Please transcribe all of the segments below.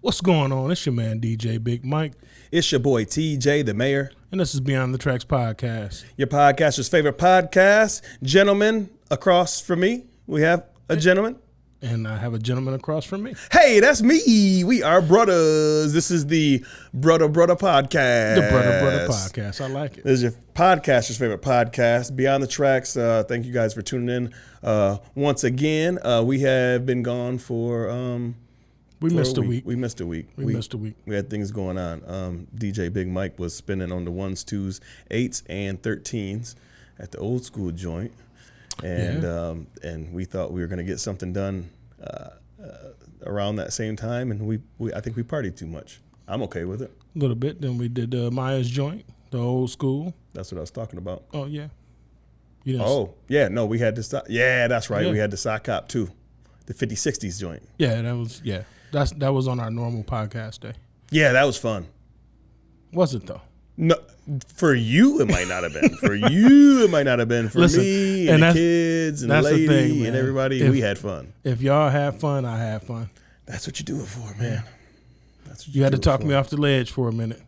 What's going on? It's your man, DJ Big Mike. It's your boy, TJ, the mayor. And this is Beyond the Tracks podcast. Your podcaster's favorite podcast. Gentlemen, across from me, we have a gentleman. And I have a gentleman across from me. Hey, that's me. We are brothers. This is the Brother podcast. The Brother podcast. I like it. This is your podcaster's favorite podcast, Beyond the Tracks. Thank you guys for tuning in. Once again, we have been gone for... We missed a week. We missed a week. We had things going on. DJ Big Mike was spinning on the 1s, 2s, 8s, and 13s at the old school joint. And we thought we were going to get something done around that same time. And I think we partied too much. I'm okay with it. A little bit. Then we did Maya's joint, the old school. That's what I was talking about. Oh, yeah. No, we had the Yeah, that's right. Yeah. We had the sock cop too. The 50-60s joint. Yeah, that was on our normal podcast day. Yeah, that was fun. Was it though? No, for you it might not have been. For you it might not have been. For me and the kids and the lady and everybody, we had fun. If y'all had fun, I had fun. That's what you do it for, man. That's what you had to talk me off the ledge for a minute.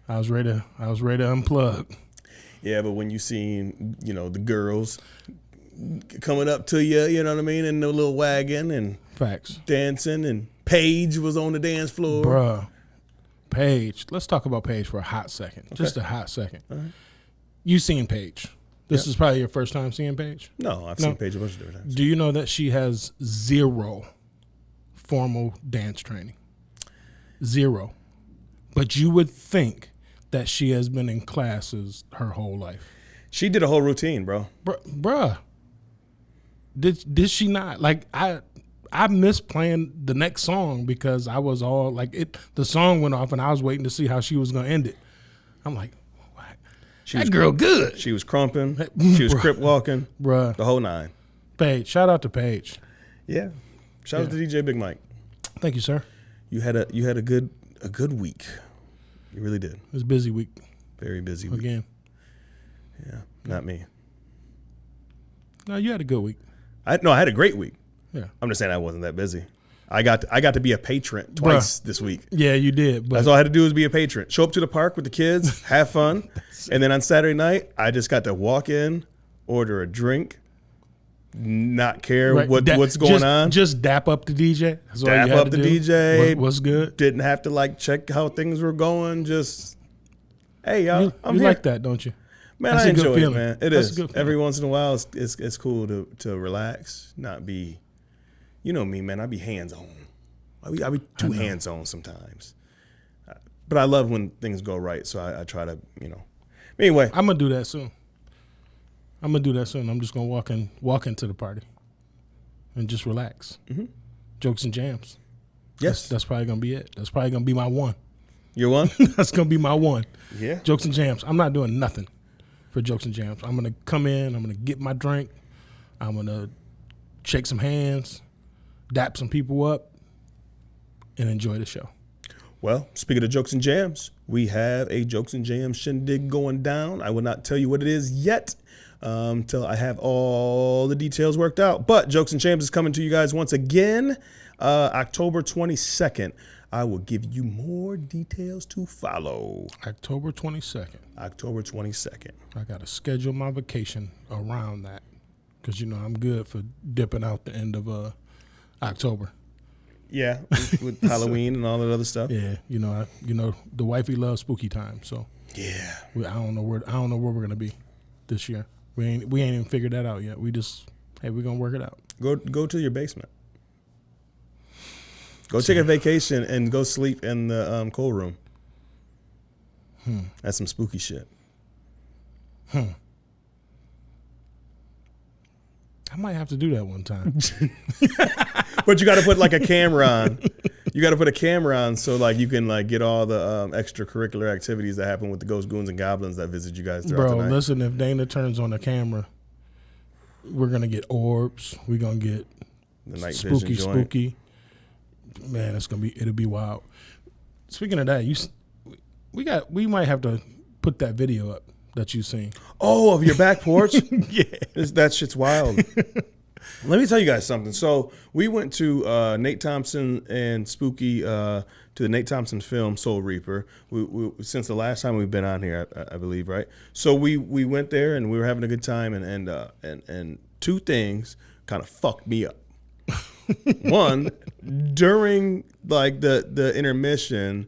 I was ready to unplug. Yeah, but when you seen, the girls coming up to you, you know what I mean, in the little wagon and facts dancing, and Paige was on the dance floor. Bruh. Paige. Let's talk about Paige for a hot second. Okay. Just a hot second. All right. You seen Paige. This is probably your first time seeing Paige? No, I've seen Paige a bunch of different times. Do you know that she has 0 formal dance training? 0. But you would think that she has been in classes her whole life. She did a whole routine, bro. Bruh. Did she not? Like, I missed playing the next song because I was all like, the song went off and I was waiting to see how she was going to end it. I'm like, what? That girl good. She was crumping. She was crip walking. Bruh. The whole 9. Paige. Shout out to Paige. Yeah. Shout out to DJ Big Mike. Thank you, sir. You had a good week. You really did. It was a busy week. Very busy week. Again. Yeah. Not me. No, you had a good week. I had a great week. Yeah. I'm just saying I wasn't that busy. I got to be a patron twice this week. Yeah, you did. But that's all I had to do was be a patron. Show up to the park with the kids, have fun, and then on Saturday night, I just got to walk in, order a drink, not care what's going on. Just dap up the DJ. That's dap up the DJ. What's good? Didn't have to check how things were going. Just, hey, y'all, I'm here. You like that, don't you? Man, I enjoy it, man. It is. Every once in a while, it's cool to relax, not be, you know me, man. I be hands-on. I be too hands-on sometimes. But I love when things go right, so I try to, Anyway. I'm going to do that soon. I'm just going to walk into the party and just relax. Mm-hmm. Jokes and jams. Yes. That's probably going to be it. That's probably going to be my one. Your one? That's going to be my one. Yeah. Jokes and jams. I'm not doing nothing for jokes and jams. I'm going to come in. I'm going to get my drink. I'm going to shake some hands, dap some people up, and enjoy the show. Well, speaking of jokes and jams, we have a jokes and jams shindig going down. I will not tell you what it is yet until I have all the details worked out. But jokes and jams is coming to you guys once again, October 22nd. I will give you more details to follow. October 22nd. October 22nd. I got to schedule my vacation around that because, I'm good for dipping out the end of October. Yeah, with Halloween and all that other stuff. Yeah, the wifey loves spooky time, so yeah. I don't know where we're gonna be this year. We ain't even figured that out yet. We're gonna work it out. Go to your basement. Go take a vacation and go sleep in the cold room. That's some spooky shit. I might have to do that one time. But you got to put a camera on. You got to put a camera on so like you can like get all the extracurricular activities that happen with the ghosts, goons, and goblins that visit you guys throughout the night. Listen, if Dana turns on the camera, we're gonna get orbs. We're gonna get The night spooky, vision joint. spooky. Man, it'll be wild. Speaking of that, we might have to put that video up that you seen. Oh, of your back porch? Yeah, That shit's wild. Let me tell you guys something. So we went to Nate Thompson and Spooky to the Nate Thompson film Soul Reaper. We since the last time we've been on here, I believe, right? So we went there and we were having a good time, and two things kind of fucked me up. One, during like the intermission,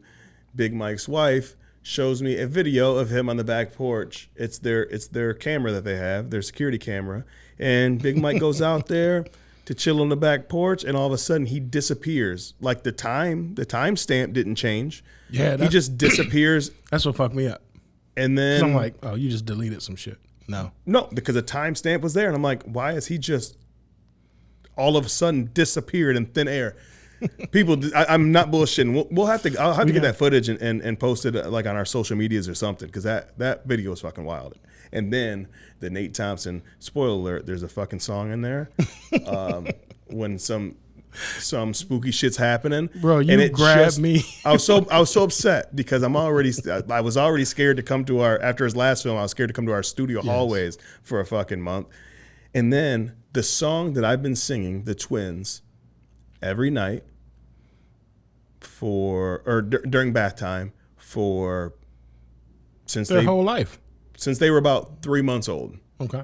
Big Mike's wife shows me a video of him on the back porch. It's their camera that they have, their security camera. And Big Mike goes out there to chill on the back porch, and all of a sudden he disappears. Like the timestamp didn't change. Yeah, he just disappears. That's what fucked me up. And 'Cause then I'm like, oh, you just deleted some shit. No, because the timestamp was there, and I'm like, why is he just all of a sudden disappeared in thin air? People, I'm not bullshitting. I'll have to get that footage and post it like on our social medias or something, because that video is fucking wild. And then the Nate Thompson, spoiler alert, there's a fucking song in there when some spooky shit's happening. Bro, you grabbed me. I was so upset because I was already scared to come to after his last film. I was scared to come to our studio hallways for a fucking month. And then the song that I've been singing, the Twins, every night during bath time since Their whole life. Since they were about 3 months old. Okay.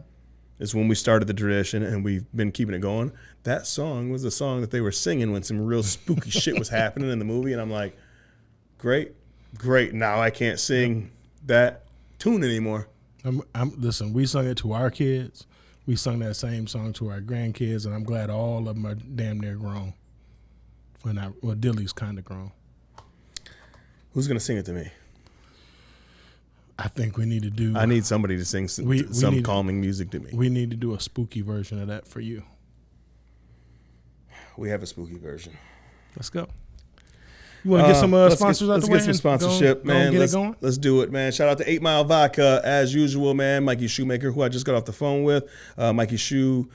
Is when we started the tradition, and we've been keeping it going. That song was the song that they were singing when some real spooky shit was happening in the movie, and I'm like, great. Now I can't sing that tune anymore. Listen, we sung it to our kids. We sung that same song to our grandkids, and I'm glad all of them are damn near grown. Dilly's kind of grown. Who's gonna sing it to me? I think we need to do. I need somebody to sing some calming music to me. We need to do a spooky version of that for you. We have a spooky version. Let's go. You want to get some sponsors out the way? Let's get some sponsorship, man. Get it going? Let's do it, man. Shout out to 8 Mile Vodka, as usual, man. Mikey Shoemaker, who I just got off the phone with. Mikey Shoe,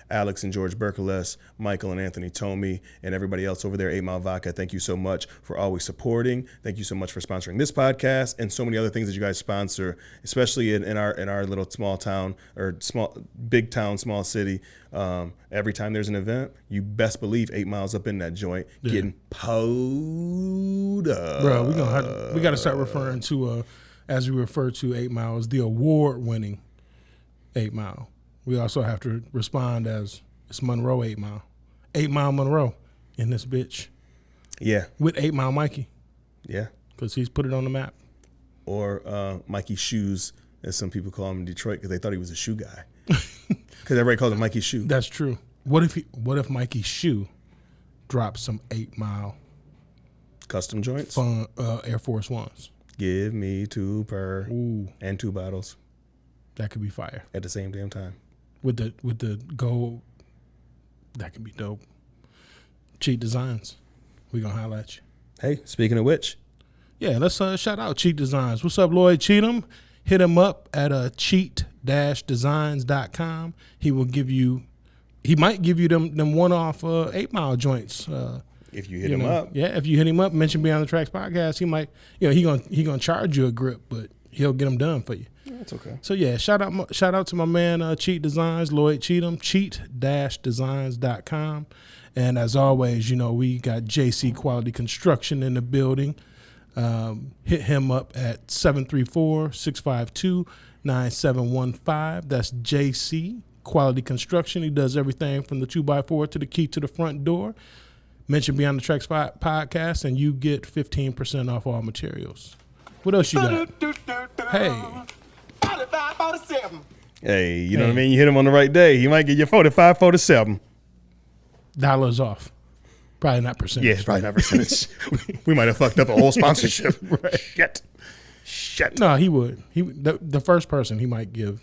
Alex and George Berkeles, Michael and Anthony Tomey, and everybody else over there, 8 Mile Vodka. Thank you so much for always supporting. Thank you so much for sponsoring this podcast and so many other things that you guys sponsor, especially in our little small town or big town, small city. Every time there's an event, you best believe 8 Miles up in that joint getting pulled up. Bro, we got to start referring to as we refer to 8 Mile as the award-winning 8 Mile. We also have to respond as it's Monroe 8 Mile. 8 Mile Monroe in this bitch. Yeah. With 8 Mile Mikey. Yeah. Because he's put it on the map. Or Mikey Shoes, as some people call him in Detroit, because they thought he was a shoe guy. Because everybody called him Mikey Shoe. That's true. What if Mikey Shoe drops some 8 Mile custom joints? Fun Air Force Ones. Give me 2 per. Ooh. And 2 bottles. That could be fire. At the same damn time. With the gold, that could be dope. Cheat Designs. We gonna holler at you. Hey, speaking of which. Yeah, let's shout out Cheat Designs. What's up, Lloyd Cheatham? Hit him up at cheat-designs.com. He might give you them one-off 8 Mile joints. If you hit him up. Yeah, if you hit him up, mention Beyond the Tracks podcast, he might, he gonna charge you a grip, but he'll get them done for you. That's okay. So yeah, shout out to my man Cheat Designs, Lloyd Cheatham, cheat-designs.com. And as always, we got JC Quality Construction in the building. Hit him up at 734-652-9715. That's JC Quality Construction. He does everything from the 2x4 to the key to the front door. Mention Beyond the Tracks podcast, and you get 15% off all materials. What else you got? Hey. Hey, you know what I mean? You hit him on the right day, he might get you 45, 47. Dollars off. Probably not percentage. Yeah, probably not percentage. We might have fucked up a whole sponsorship. Right. Shit. No, he would. The first person he might give.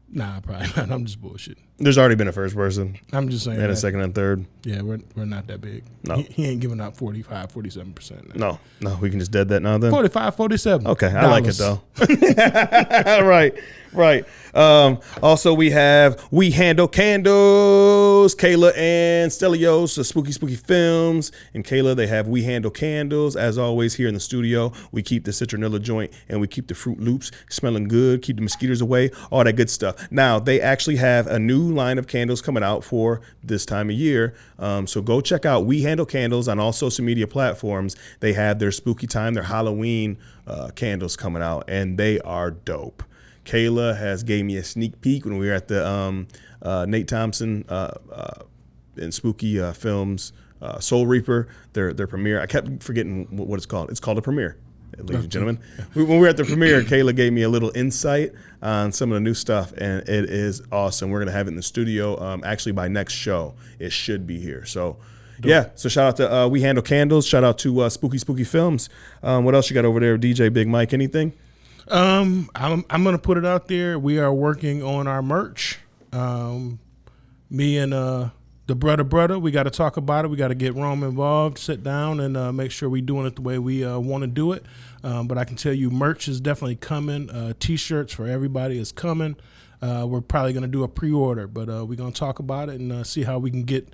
Nah, probably not. I'm just bullshitting. There's already been a first person. I'm just saying. And a second and third. Yeah, we're not that big. No. He ain't giving up 45, 47%. No, we can just dead that now then. 45, 47. Okay, I like it though. Right. Also, we have We Handle Candles, Kayla and Stelios, the Spooky Films. And Kayla, they have We Handle Candles. As always, here in the studio, we keep the citronella joint and we keep the Fruit Loops smelling good, keep the mosquitoes away, all that good stuff. Now, they actually have a new line of candles coming out for this time of year. So go check out We Handle Candles on all social media platforms. They have their spooky time, their Halloween candles coming out, and they are dope. Kayla has gave me a sneak peek when we were at the Nate Thompson and Spooky Films Soul Reaper, their premiere. I kept forgetting what it's called. It's called a premiere, ladies and gentlemen. When we were at the premiere, Kayla gave me a little insight on some of the new stuff, and it is awesome. We're going to have it in the studio. Actually, by next show, it should be here. So, yeah. So shout out to We Handle Candles. Shout out to Spooky Films. What else you got over there, DJ Big Mike? Anything? I'm gonna put it out there. We are working on our merch. Me and the brother, we got to talk about it. We got to get Rome involved, sit down, and make sure we're doing it the way we want to do it. But I can tell you, merch is definitely coming. T-shirts for everybody is coming. We're probably gonna do a pre-order, but we're gonna talk about it and see how we can get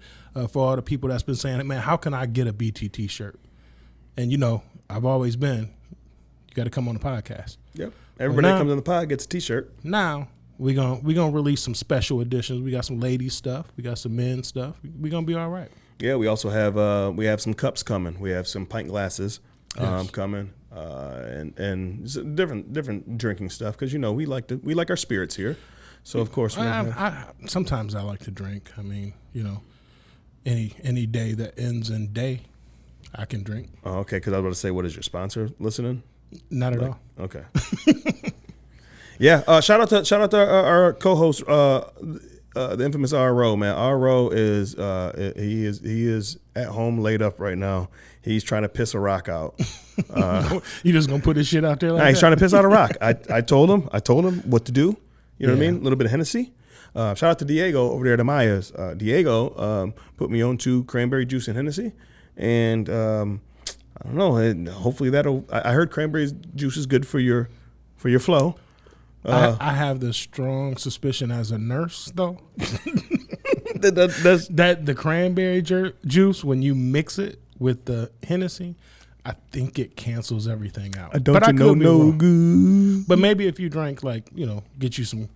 for all the people that's been saying, man, how can I get a BT T-shirt? And you know, I've always been. You got to come on the podcast. Yep. Everybody that comes on the pod gets a T-shirt. Now we gonna release some special editions. We got some ladies stuff. We got some men stuff. We're gonna be all right. Yeah, we also have some cups coming. We have some pint glasses coming, and different drinking stuff because you know we like our spirits here. So of course, sometimes I like to drink. I mean, you know, any day that ends in day, I can drink. Oh, okay. Because I was about to say, what is your sponsor listening? Not at all. Okay. Yeah. Shout out to our co-host, the infamous RO, man. RO is he is at home laid up right now. He's trying to piss a rock out. You just gonna put his shit out there like that? He's trying to piss out a rock. I told him what to do. You know what I mean? A little bit of Hennessy. Shout out to Diego over there at Amaya's. Diego put me on to cranberry juice and Hennessy, and I don't know. Hopefully I heard cranberry juice is good for your flow. I have the strong suspicion as a nurse, though, that the cranberry juice, when you mix it with the Hennessy, I think it cancels everything out. No good. But maybe if you drank, like, you know, get you some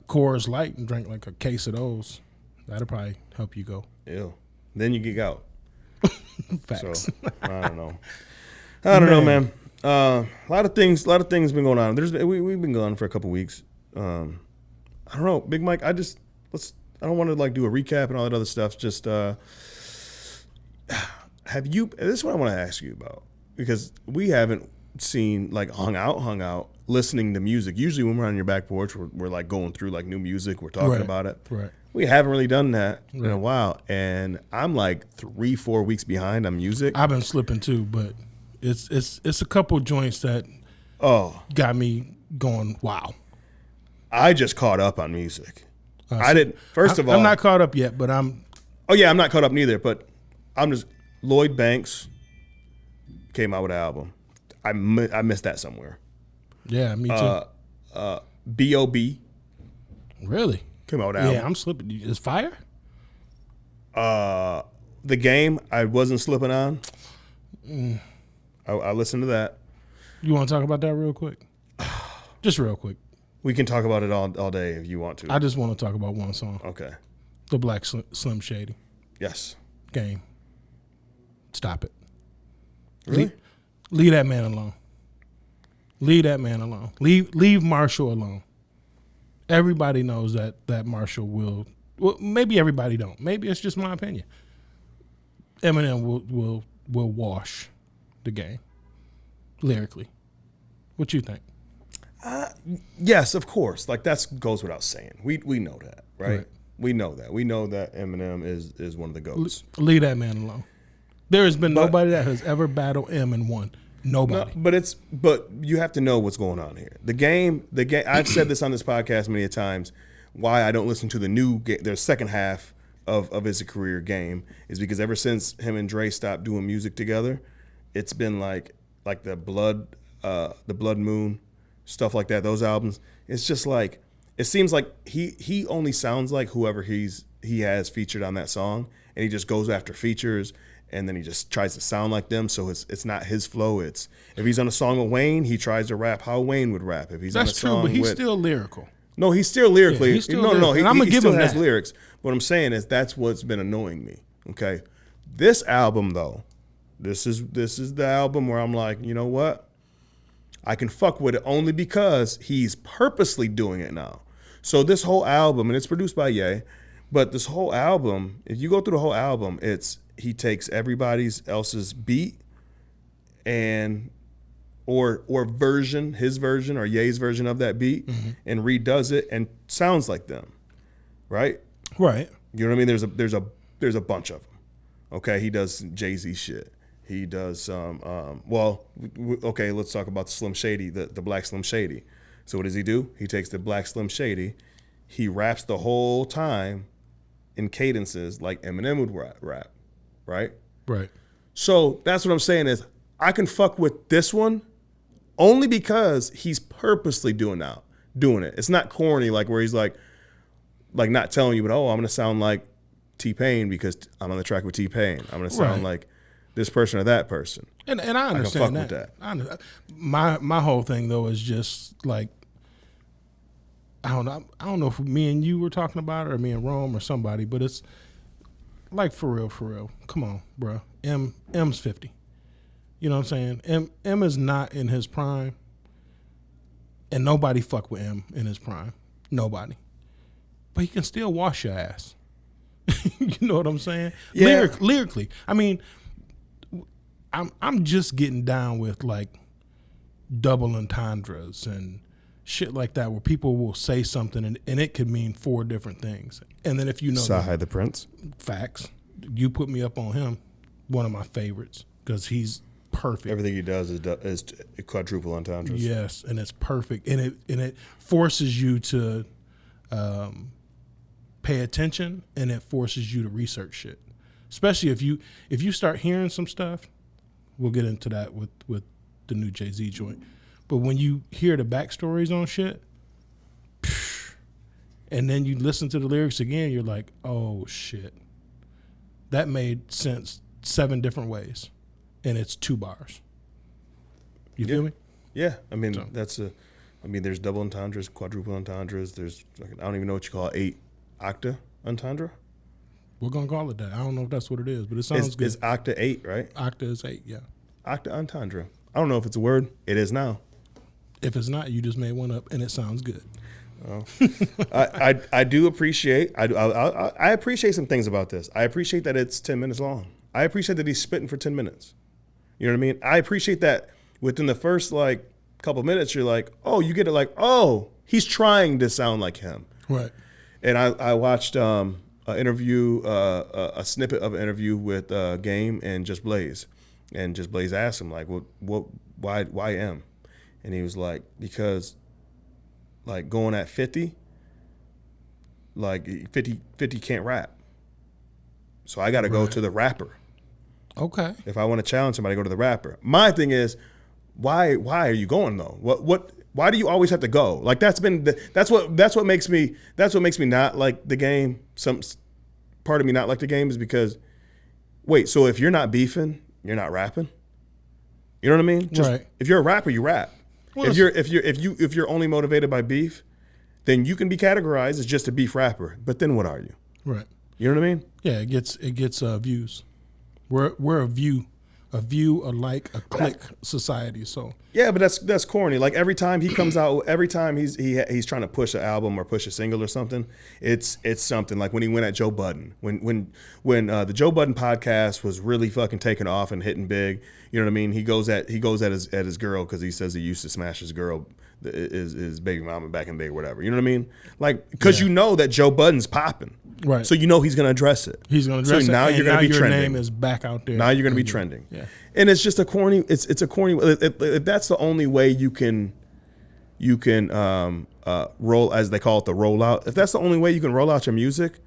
Coors Light and drink like a case of those, that'll probably help you go. Ew. Then you geek out. Facts. So, I don't know. I don't know, man. A lot of things been going on. We've been gone for a couple weeks. I don't know, Big Mike. I don't want to like do a recap and all that other stuff. Just have you? This is what I want to ask you about because we haven't seen like hung out, listening to music. Usually when we're on your back porch, we're like going through like new music. We're talking about it. Right. We haven't really done that in a while, and I'm like 3-4 weeks behind on music. I've been slipping too, but it's a couple joints that got me going. Wow. I just caught up on music. I didn't. First of all, I'm not caught up yet, but I'm. Oh yeah, I'm not caught up neither. But I'm just. Lloyd Banks came out with an album. I missed that somewhere. Yeah, me too. B.O.B. Really? Came out with an album. Yeah, I'm slipping. Is Fire? The Game, I wasn't slipping on. I listened to that. You want to talk about that real quick? Just real quick. We can talk about it all day if you want to. I just want to talk about one song. Okay. The Black Slim Shady. Yes. Game. Stop it. Really? Leave that man alone. Leave that man alone. Leave Marshall alone. Everybody knows that Marshall will. Well, maybe everybody don't. Maybe it's just my opinion. Eminem will wash the Game lyrically. What you think? Yes, of course. Like that goes without saying. We know that, right? We know that. We know that Eminem is one of the GOATs. Leave that man alone. There has been nobody that has ever battled M and won. Nobody. No, but you have to know what's going on here. The game. I've said this on this podcast many times. why I don't listen to their second half of his career Game is because ever since him and Dre stopped doing music together, it's been like the Blood Moon, stuff like that. Those albums, it's just like it seems like he only sounds like whoever he has featured on that song, and he just goes after features. And then he just tries to sound like them, so it's not his flow. It's if he's on a song with Wayne, he tries to rap how Wayne would rap. If he's on a song but he's still lyrical. No, he's still lyrically. Yeah, he's still no, lyrical. And I'm gonna give still him has that. lyrics. What I'm saying is that's what's been annoying me. Okay, this album though, this is the album where I'm like, you know what? I can fuck with it only because he's purposely doing it now. So this whole album, and it's produced by Ye, but this whole album, if you go through the whole album, he takes everybody else's beat and or his version or Ye's version of that beat, and redoes it and sounds like them, right? Right. You know what I mean? There's a bunch of them. Okay, he does Jay-Z shit. He does okay, let's talk about the Slim Shady, the Black Slim Shady. So what does he do? He takes the Black Slim Shady, he raps the whole time in cadences like Eminem would rap. Right? Right. So that's what I'm saying is I can fuck with this one only because he's purposely doing it. It's not corny like where he's like not telling you, but I'm gonna sound like T-Pain because I'm on the track with T-Pain. I'm gonna sound like this person or that person. And I understand I can fuck with that. My whole thing though is just like I don't know if me and you were talking about it or me and Rome or somebody, but it's like for real. Come on, bro. M's 50. You know what I'm saying? M is not in his prime. And nobody fuck with M in his prime. Nobody. But he can still wash your ass. You know what I'm saying? Yeah. Lyrically. I mean, I'm just getting down with like double entendres and shit like that where people will say something and it could mean 4 different things. And then if you know Sahai the Prince. Facts. You put me up on him, one of my favorites, because he's perfect. Everything he does is quadruple entendres. Yes, and it's perfect. And it forces you to pay attention, and it forces you to research shit. Especially if you start hearing some stuff, we'll get into that with the new Jay-Z joint. But when you hear the backstories on shit, and then you listen to the lyrics again, you're like, oh shit. That made sense 7 different ways. And it's 2 bars. You feel me? Yeah. I mean, there's double entendres, quadruple entendres. There's, I don't even know what you call 8 octa entendre. We're going to call it that. I don't know if that's what it is, but it sounds good. It's octa 8, right? Octa is 8, yeah. Octa entendre. I don't know if it's a word. It is now. If it's not, you just made one up, and it sounds good. Oh. I do appreciate. I appreciate some things about this. I appreciate that it's 10 minutes long. I appreciate that he's spitting for 10 minutes. You know what I mean? I appreciate that within the first like couple minutes, you're like, oh, you get it, like, oh, he's trying to sound like him. Right. And I watched an interview, a snippet of an interview with Game and Just Blaze, and Just Blaze asked him like, why M? And he was like, because like going at 50, like 50 can't rap. So I got to go to the rapper. Okay. If I want to challenge somebody, I go to the rapper. My thing is, why are you going though? Why do you always have to go? Like that's what makes me not like the Game. Some part of me not like the Game is because, wait, so if you're not beefing, you're not rapping? You know what I mean? Right. If you're a rapper, you rap. Well, if you're only motivated by beef, then you can be categorized as just a beef rapper. But then what are you? Right. You know what I mean? Yeah, it gets views. We're a view, like a click society. So yeah, but that's corny. Like every time he comes out, every time he's trying to push an album or push a single or something, it's something. Like when he went at Joe Budden, when the Joe Budden podcast was really fucking taking off and hitting big. You know what I mean? He goes at his girl because he says he used to smash his girl, his baby mama back in the day, or whatever. You know what I mean? Like because you know that Joe Budden's popping. Right. So you know he's going to address it. He's going to address it. So now you're going to be your trending. Your name is back out there. Now you're going to be trending. Yeah. And it's just a corny. It's a corny. If that's the only way you can You can roll, as they call it, the rollout. If that's the only way you can roll out your music,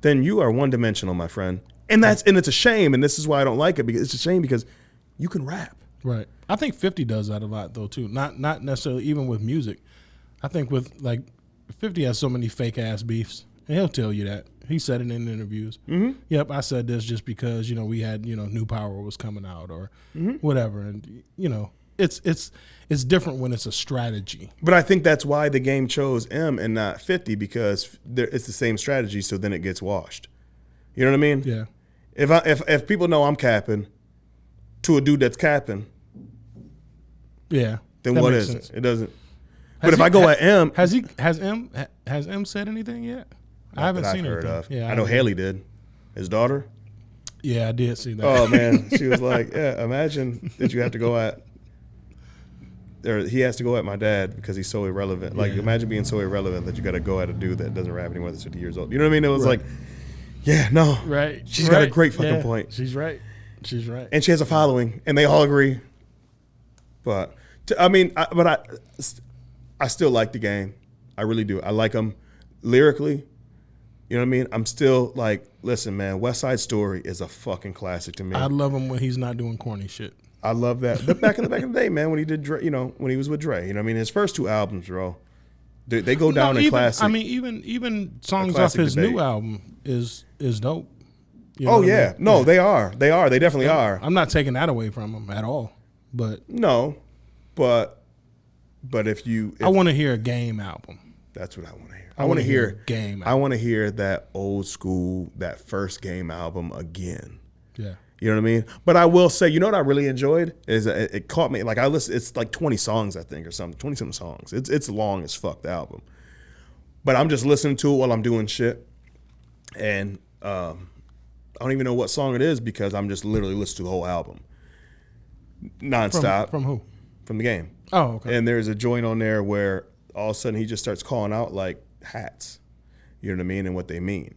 then you are one dimensional, my friend. And it's a shame. And this is why I don't like it, because it's a shame because you can rap. Right. I think 50 does that a lot though too. Not necessarily even with music. I think with like 50 has so many fake ass beefs, and he'll tell you that. He said it in interviews. Mm-hmm. Yep, I said this just because we had New Power was coming out or whatever, and it's different when it's a strategy. But I think that's why the game chose M and not 50, because it's the same strategy. So then it gets washed. You know what I mean? Yeah. If people know I'm capping to a dude that's capping, yeah, then what is it? It doesn't. But if I go at M, has M said anything yet? I haven't seen heard anything. of. Yeah, I know Haley did. His daughter. Yeah, I did see that. Oh man, she was like, "Yeah, imagine that you have to go at." Or he has to go at my dad because he's so irrelevant. Like, imagine being so irrelevant that you got to go at a dude that doesn't rap anymore that's 50 years old. You know what I mean? It was like, yeah, no. Right. She's got a great fucking point. She's right. She's right. And she has a following, and they all agree. But, I still like the game. I really do. I like them lyrically. You know what I mean? I'm still like, listen, man, West Side Story is a fucking classic to me. I love him when he's not doing corny shit. I love that. But back in the day, man, when he did Dre, when he was with Dre, you know what I mean? His first two albums, bro, they go down in classic. I mean, even songs off his new album is dope. Oh yeah, I mean? No, they are. They definitely are. I'm not taking that away from him at all. But no, but if I want to hear a Game album. That's what I want to hear. I want to hear Game. I want to hear that old school, that first Game album again. Yeah. You know what I mean? But I will say, you know what I really enjoyed is it caught me. Like I listened, it's like 20 songs, I think, or something, 20 something songs. It's long as fuck, the album. But I'm just listening to it while I'm doing shit, and I don't even know what song it is because I'm just literally listening to the whole album, nonstop. From who? From the Game. Oh, okay. And there's a joint on there where all of a sudden he just starts calling out like hats, you know what I mean, and what they mean,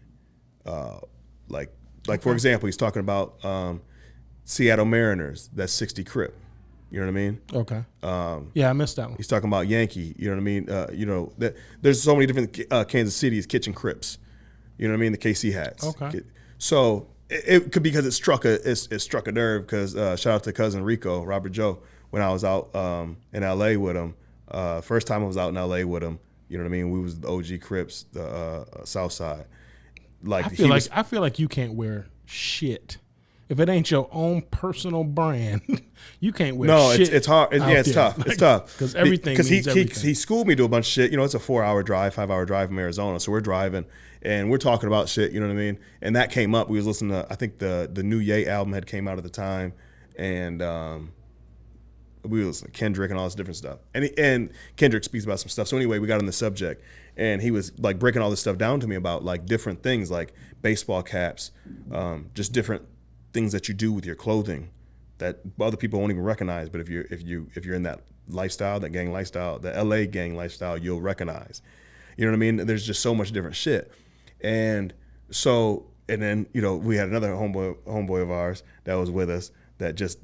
Like, for example, he's talking about Seattle Mariners, that's 60 Crip. You know what I mean? Okay. Yeah, I missed that one. He's talking about Yankee. You know what I mean? There's so many different Kansas City's Kitchen Crips. You know what I mean? The KC hats. Okay. So it could be because it struck a nerve because shout out to cousin Rico, Robert Joe, when I was out in L.A. with him. First time I was out in L.A. with him. You know what I mean? We was the OG Crips, the South Side. Like I feel like you can't wear shit if it ain't your own personal brand. You can't wear. Shit. It's hard. It's tough. It's tough because everything. Because he schooled me to a bunch of shit. You know, it's a 5-hour drive from Arizona. So we're driving and we're talking about shit. You know what I mean? And that came up. We was listening to, I think the new Ye album had came out at the time, and we were listening to Kendrick and all this different stuff. And Kendrick speaks about some stuff. So anyway, we got on the subject. And he was like breaking all this stuff down to me about like different things like baseball caps, just different things that you do with your clothing that other people won't even recognize. But if you're in that lifestyle, that gang lifestyle, the LA gang lifestyle, you'll recognize. You know what I mean? There's just so much different shit. And then we had another homeboy of ours that was with us that just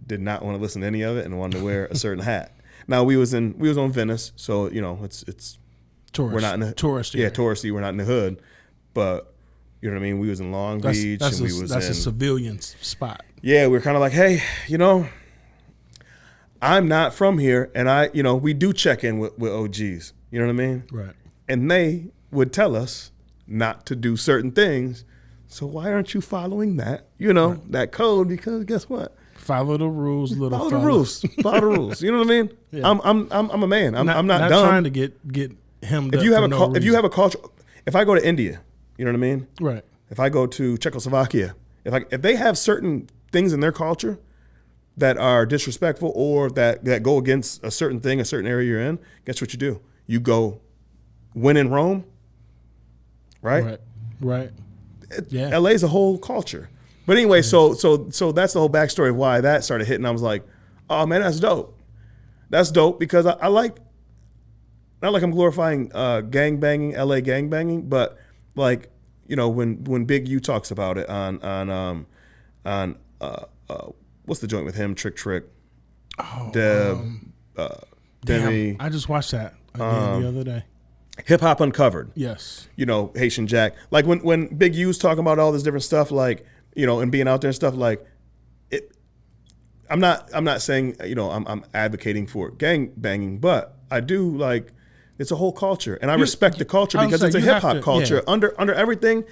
did not want to listen to any of it and wanted to wear a certain hat. Now we was on Venice, so it's. Tourist. We're not in the touristy. Yeah, touristy. We're not in the hood, but you know what I mean. We was in Long Beach, that's and we was that's in a civilian spot. Yeah, we were kind of like, hey, I'm not from here, and we do check in with OGs. You know what I mean? Right. And they would tell us not to do certain things. So why aren't you following that? That code? Because guess what? Follow the rules, little Follow fella. the rules. Follow the rules. You know what I mean? Yeah. I'm a man. I'm not not dumb. trying to get him. If you have a culture, if I go to India, you know what I mean? Right. If I go to Czechoslovakia, if they have certain things in their culture that are disrespectful or that go against a certain thing, a certain area you're in, guess what you do? You go when in Rome, right? Right. Yeah. LA's a whole culture. But anyway, so that's the whole backstory of why that started hitting. I was like, oh man, that's dope. That's dope because I like, not like I'm glorifying gang banging, LA gang banging, but like, when Big U talks about it on what's the joint with him, Trick, oh, Deb, Damn, I just watched that again the other day. Hip Hop Uncovered. Yes. You know, Haitian Jack. Like when Big U's talking about all this different stuff, like, you know, and being out there and stuff, like, it. I'm not saying, you know, I'm advocating for gang banging, but I do, like, it's a whole culture, and I respect the culture because it's a hip hop culture. Yeah. Under everything,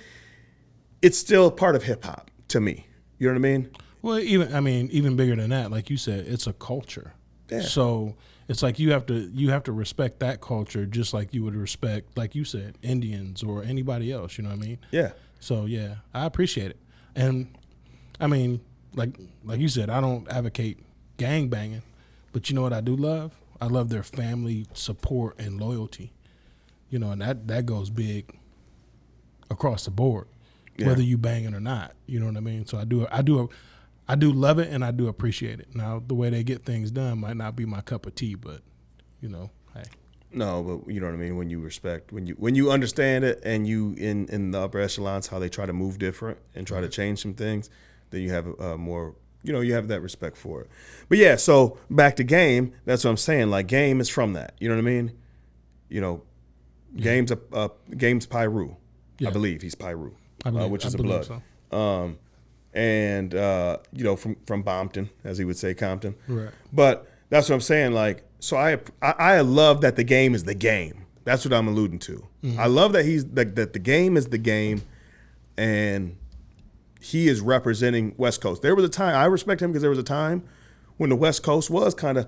it's still part of hip hop to me. You know what I mean? Well, even bigger than that, like you said, it's a culture. Yeah. So it's like you have to respect that culture just like you would respect, like you said, Indians or anybody else. You know what I mean? Yeah. So yeah, I appreciate it, and I mean, like you said, I don't advocate gang banging, but you know what I do love? I love their family support and loyalty. You know, and that goes big across the board, whether you banging or not. You know what I mean? So I do love it, and I do appreciate it. Now, the way they get things done might not be my cup of tea, but, you know, hey. No, but you know what I mean? When you respect, when you understand it, and you in the upper echelons, how they try to move different and try to change some things, then you have more, you know, you have that respect for it. But yeah, so back to Game, that's what I'm saying. Like, Game is from that. You know what I mean? You know, Game's Pyru. Yeah. I believe he's Pyru, which is a blood. So. And you know, from Bompton, as he would say, Compton. Right. But that's what I'm saying. Like, so I love that the game is the game. That's what I'm alluding to. Mm-hmm. I love that that the game is the game, and he is representing West Coast. There was a time I respect him because there was a time when the West Coast was kind of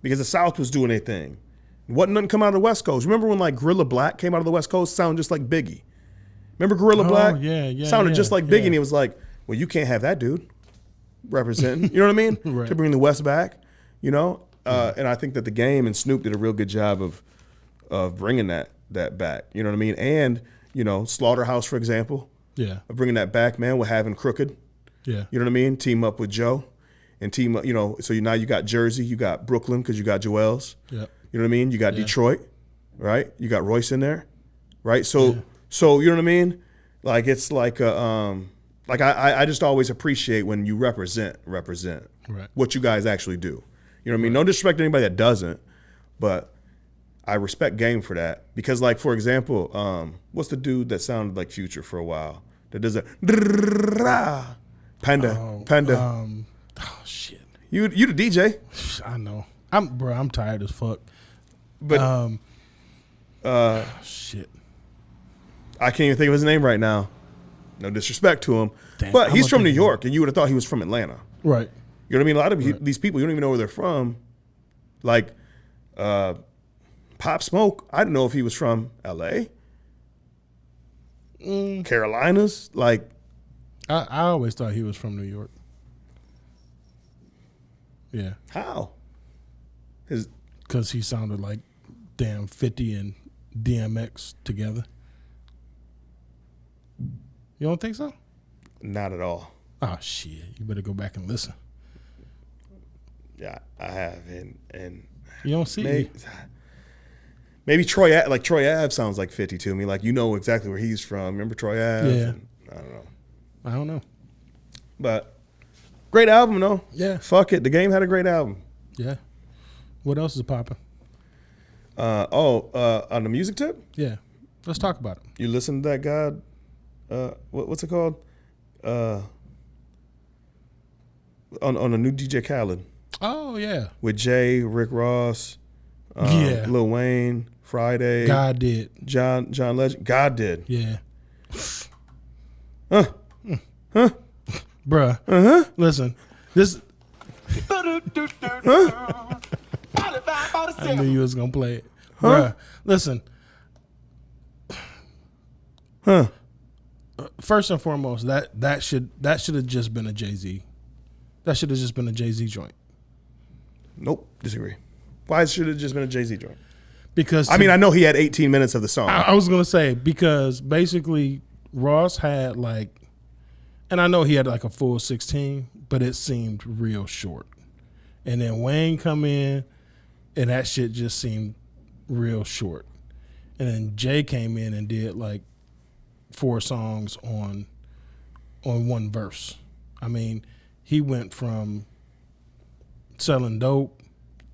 because the South was doing their thing. Wasn't nothing come out of the West Coast. Remember when like Gorilla Black came out of the West Coast, sounded just like Biggie. Remember Gorilla Black? Yeah. Sounded just like Biggie, and he was like, well, you can't have that dude representing. You know what I mean? Right. To bring the West back, you know? And I think that the Game and Snoop did a real good job of bringing that back. You know what I mean? And, you know, Slaughterhouse, for example. Yeah. Of bringing that back, man, with having Crooked. Yeah. You know what I mean? Team up with Joe. And team up, you know, so now you got Jersey, you got Brooklyn because you got Joel's. Yeah. You know what I mean? You got Detroit, right? You got Royce in there, right? So you know what I mean? Like, it's like I just always appreciate when you represent right. what you guys actually do. You know what I mean? No disrespect to anybody that doesn't, but I respect Game for that. Because, like, for example, what's the dude that sounded like Future for a while? That does a Panda. Oh shit. You the DJ. I know. I'm tired as fuck. But shit. I can't even think of his name right now. No disrespect to him. Damn, but he's from New York, and you would have thought he was from Atlanta. Right. You know what I mean? A lot of these people, you don't even know where they're from. Like Pop Smoke, I didn't know if he was from L.A., Carolinas. Like, I always thought he was from New York. Yeah. How? Because he sounded like damn 50 and DMX together. You don't think so? Not at all. Oh shit! You better go back and listen. Yeah, I have, and you don't see maybe Troy Ave sounds like 50 to me. Like, you know exactly where he's from. Remember Troy Ave? Yeah. I don't know. But great album though. Yeah. Fuck it. The Game had a great album. Yeah. What else is popping? On the music tip? Yeah. Let's talk about it. You listen to that God? What's it called? On the new DJ Khaled. Oh yeah. With Jay, Rick Ross, Lil Wayne, Friday. God did. John Legend. God did. Yeah. Huh? Bruh. Uh-huh. Listen. This. I knew you was gonna play it. Huh? Bruh. Listen. Huh? First and foremost, that should have just been a Jay-Z. That should have just been a Jay-Z joint. Nope, disagree. Why should it have just been a Jay-Z joint? Because I mean, I know he had 18 minutes of the song. I was gonna say, because basically Ross had like, and I know he had like a full 16, but it seemed real short. And then Wayne come in, and that shit just seemed real short. And then Jay came in and did like 4 songs on one verse. I mean, he went from selling dope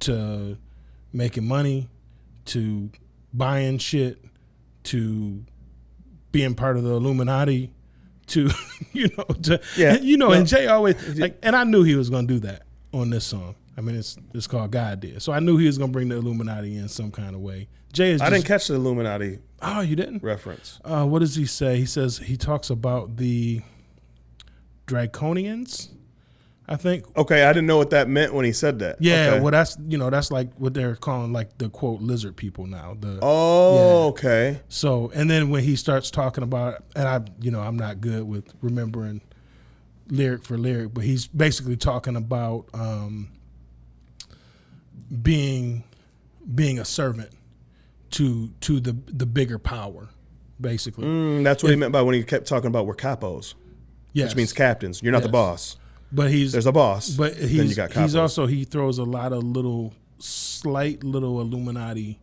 to making money to buying shit to being part of the Illuminati to, and Jay always, like, and I knew he was going to do that on this song. I mean, it's called God Did. So I knew he was going to bring the Illuminati in some kind of way. Jay is I didn't catch the Illuminati. Oh, you didn't? Reference. What does he say? He talks about the Draconians, I think. Okay, I didn't know what that meant when he said that. Yeah, okay. well, that's like what they're calling like the quote lizard people now. Okay. So, and then when he starts talking about, and I'm not good with remembering lyric for lyric, but he's basically talking about being a servant to the bigger power, basically. That's what he meant by when he kept talking about we're capos. Yes. Which means captains. You're not the boss. But there's a boss. But then you got capos. he throws a lot of slight little Illuminati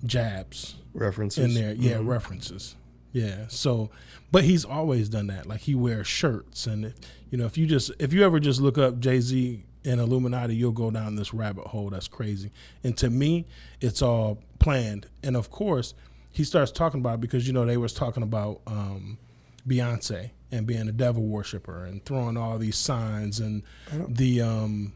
jabs references in there. Yeah, references. Yeah. So, but he's always done that. Like he wears shirts, and if you ever just look up Jay-Z and Illuminati, you'll go down this rabbit hole that's crazy. And to me, it's all planned. And of course, he starts talking about it because they was talking about Beyonce and being a devil worshiper and throwing all these signs and the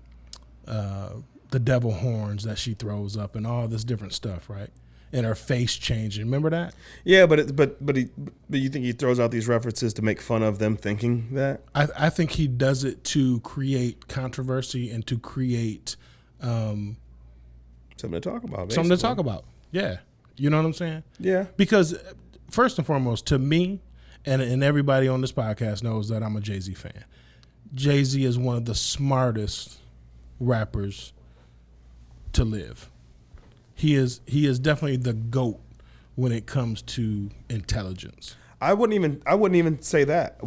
devil horns that she throws up and all this different stuff, right? And her face changing. Remember that? Yeah, but you think he throws out these references to make fun of them thinking that? I think he does it to create controversy and to create something to talk about. Basically. Something to talk about. Yeah, you know what I'm saying? Yeah. Because first and foremost, to me, and everybody on this podcast knows that I'm a Jay-Z fan. Jay-Z is one of the smartest rappers to live. He is definitely the GOAT when it comes to intelligence. I wouldn't even say that.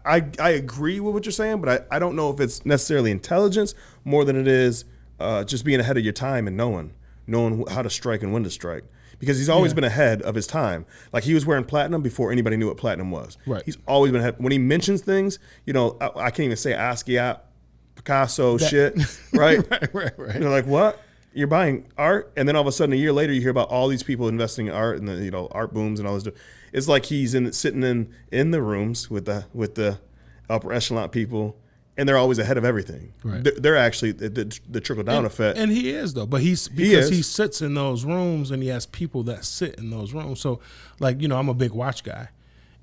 I agree with what you're saying, but I don't know if it's necessarily intelligence more than it is just being ahead of your time and knowing how to strike and when to strike. Because he's always been ahead of his time. Like he was wearing platinum before anybody knew what platinum was. Right. He's always been ahead. When he mentions things, I can't even say Basquiat, Picasso shit, right? right. You're like, what? You're buying art, and then all of a sudden, a year later, you hear about all these people investing in art and the art booms and all this. It's like he's sitting in the rooms with the upper echelon people, and they're always ahead of everything. Right. They're actually the trickle down effect. And he is though, but he sits in those rooms and he has people that sit in those rooms. So like I'm a big watch guy,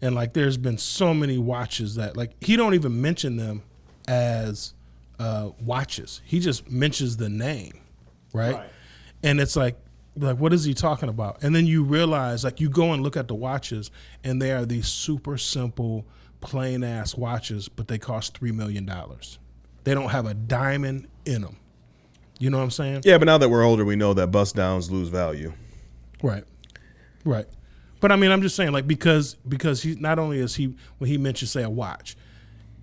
and like there's been so many watches that like he don't even mention them as watches. He just mentions the name. Right? And it's like what is he talking about? And then you realize, like, you go and look at the watches, and they are these super simple, plain ass watches, but they cost $3 million. They don't have a diamond in them. You know what I'm saying? Yeah, but now that we're older, we know that bust downs lose value. Right. But I mean, I'm just saying, like, because he not only is he when he mentions say a watch,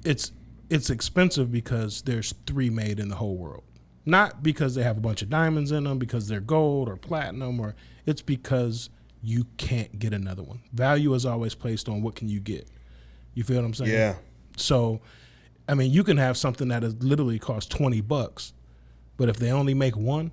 it's expensive because there's 3 made in the whole world. Not because they have a bunch of diamonds in them, because they're gold or platinum, or it's because you can't get another one. Value is always placed on what can you get. You feel what I'm saying? Yeah. So, I mean, you can have something that is literally cost $20, but if they only make one,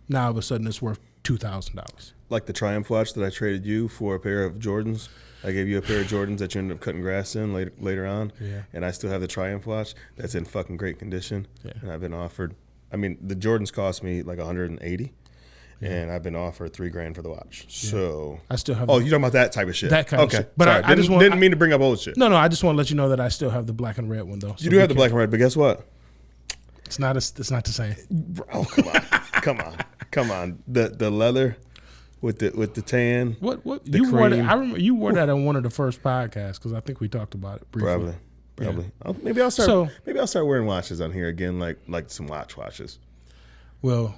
now all of a sudden it's worth $2,000. Like the Triumph watch that I traded you for a pair of Jordans. I gave you a pair of Jordans that you ended up cutting grass in later on. Yeah. And I still have the Triumph watch that's in fucking great condition. Yeah. And I've been offered. I mean, the Jordans cost me like $180, and I've been offered $3,000 for the watch. Yeah. So I still have. Oh, you're talking about that type of shit? That kind of shit. But sorry. I didn't mean to bring up old shit. No, I just want to let you know that I still have the black and red one though. So you do have the black and red, but guess what? It's not the same. Oh, come on. The leather with the tan. What you wore that? I remember you wore that on one of the first podcasts because I think we talked about it briefly. Probably. Yeah. Maybe I'll start wearing watches on here again, like some watches. Well,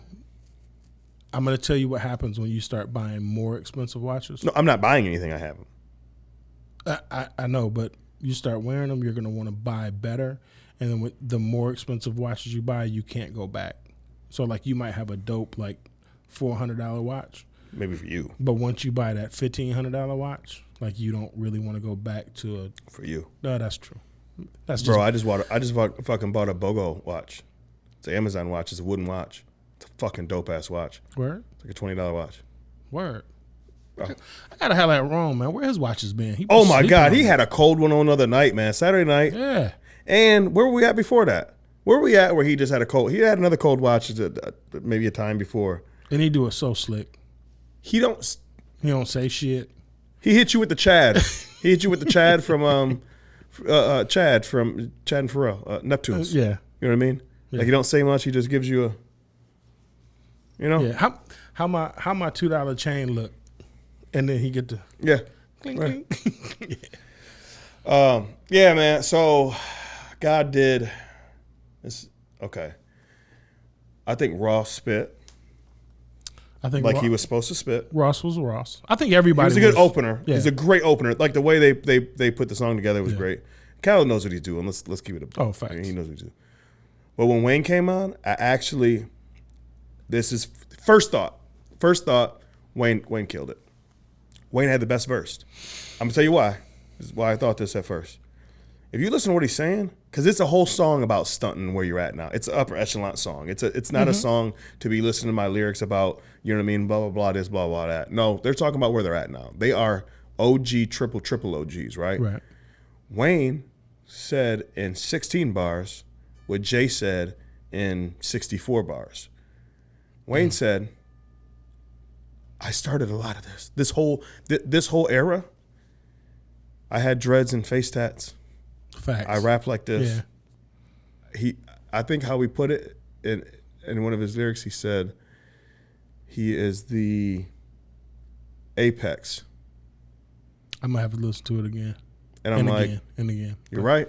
I'm going to tell you what happens when you start buying more expensive watches. No, I'm not buying anything I haven't. I know, but you start wearing them, you're going to want to buy better, and then with the more expensive watches you buy, you can't go back. So like you might have a dope like $400 watch. Maybe for you. But once you buy that $1,500 watch, like you don't really want to go back to a. For you. No, that's true. That's bro. I just fucking bought a BOGO watch. It's an Amazon watch. It's a wooden watch. It's a fucking dope ass watch. Word. It's like a $20 watch. Word. Oh. I gotta have that wrong, man. Where his watches been? He Oh my God, he had a cold one on the other night, man. Saturday night. Yeah. And where were we at before that? Where were we at where he just had a cold? He had another cold watch maybe a time before. And he do it so slick. He don't say shit. He hit you with the Chad. He hit you with the Chad from Chad and Pharrell, Neptunes. Yeah. You know what I mean? Yeah. Like he don't say much. He just gives you a. You know. Yeah. How my $2 chain look, and then he get the clink, Right. clink. Yeah, man. So God did this. Okay. I think Ross spit. I think like he was supposed to spit. Ross was Ross. I think everybody. He was a good opener. Yeah. He's a great opener. Like the way they put the song together was great. Khaled knows what he's doing. Let's keep it up. Oh, facts. He knows what he's doing. But when Wayne came on, this is first thought. First thought, Wayne killed it. Wayne had the best verse. I'm gonna tell you why. This is why I thought this at first. If you listen to what he's saying, because it's a whole song about stunting where you're at now. It's an upper echelon song. It's not a song to be listening to my lyrics about, you know what I mean, blah, blah, blah, this, blah, blah, that. No, they're talking about where they're at now. They are OG, triple OGs, right? Right. Wayne said in 16 bars what Jay said in 64 bars. Wayne said, I started a lot of this. This whole era, I had dreads and face tats. Facts. I rap like this. Yeah. I think how we put it in one of his lyrics, he said, he is the apex. I might have to listen to it again. And I'm like, again. You're right.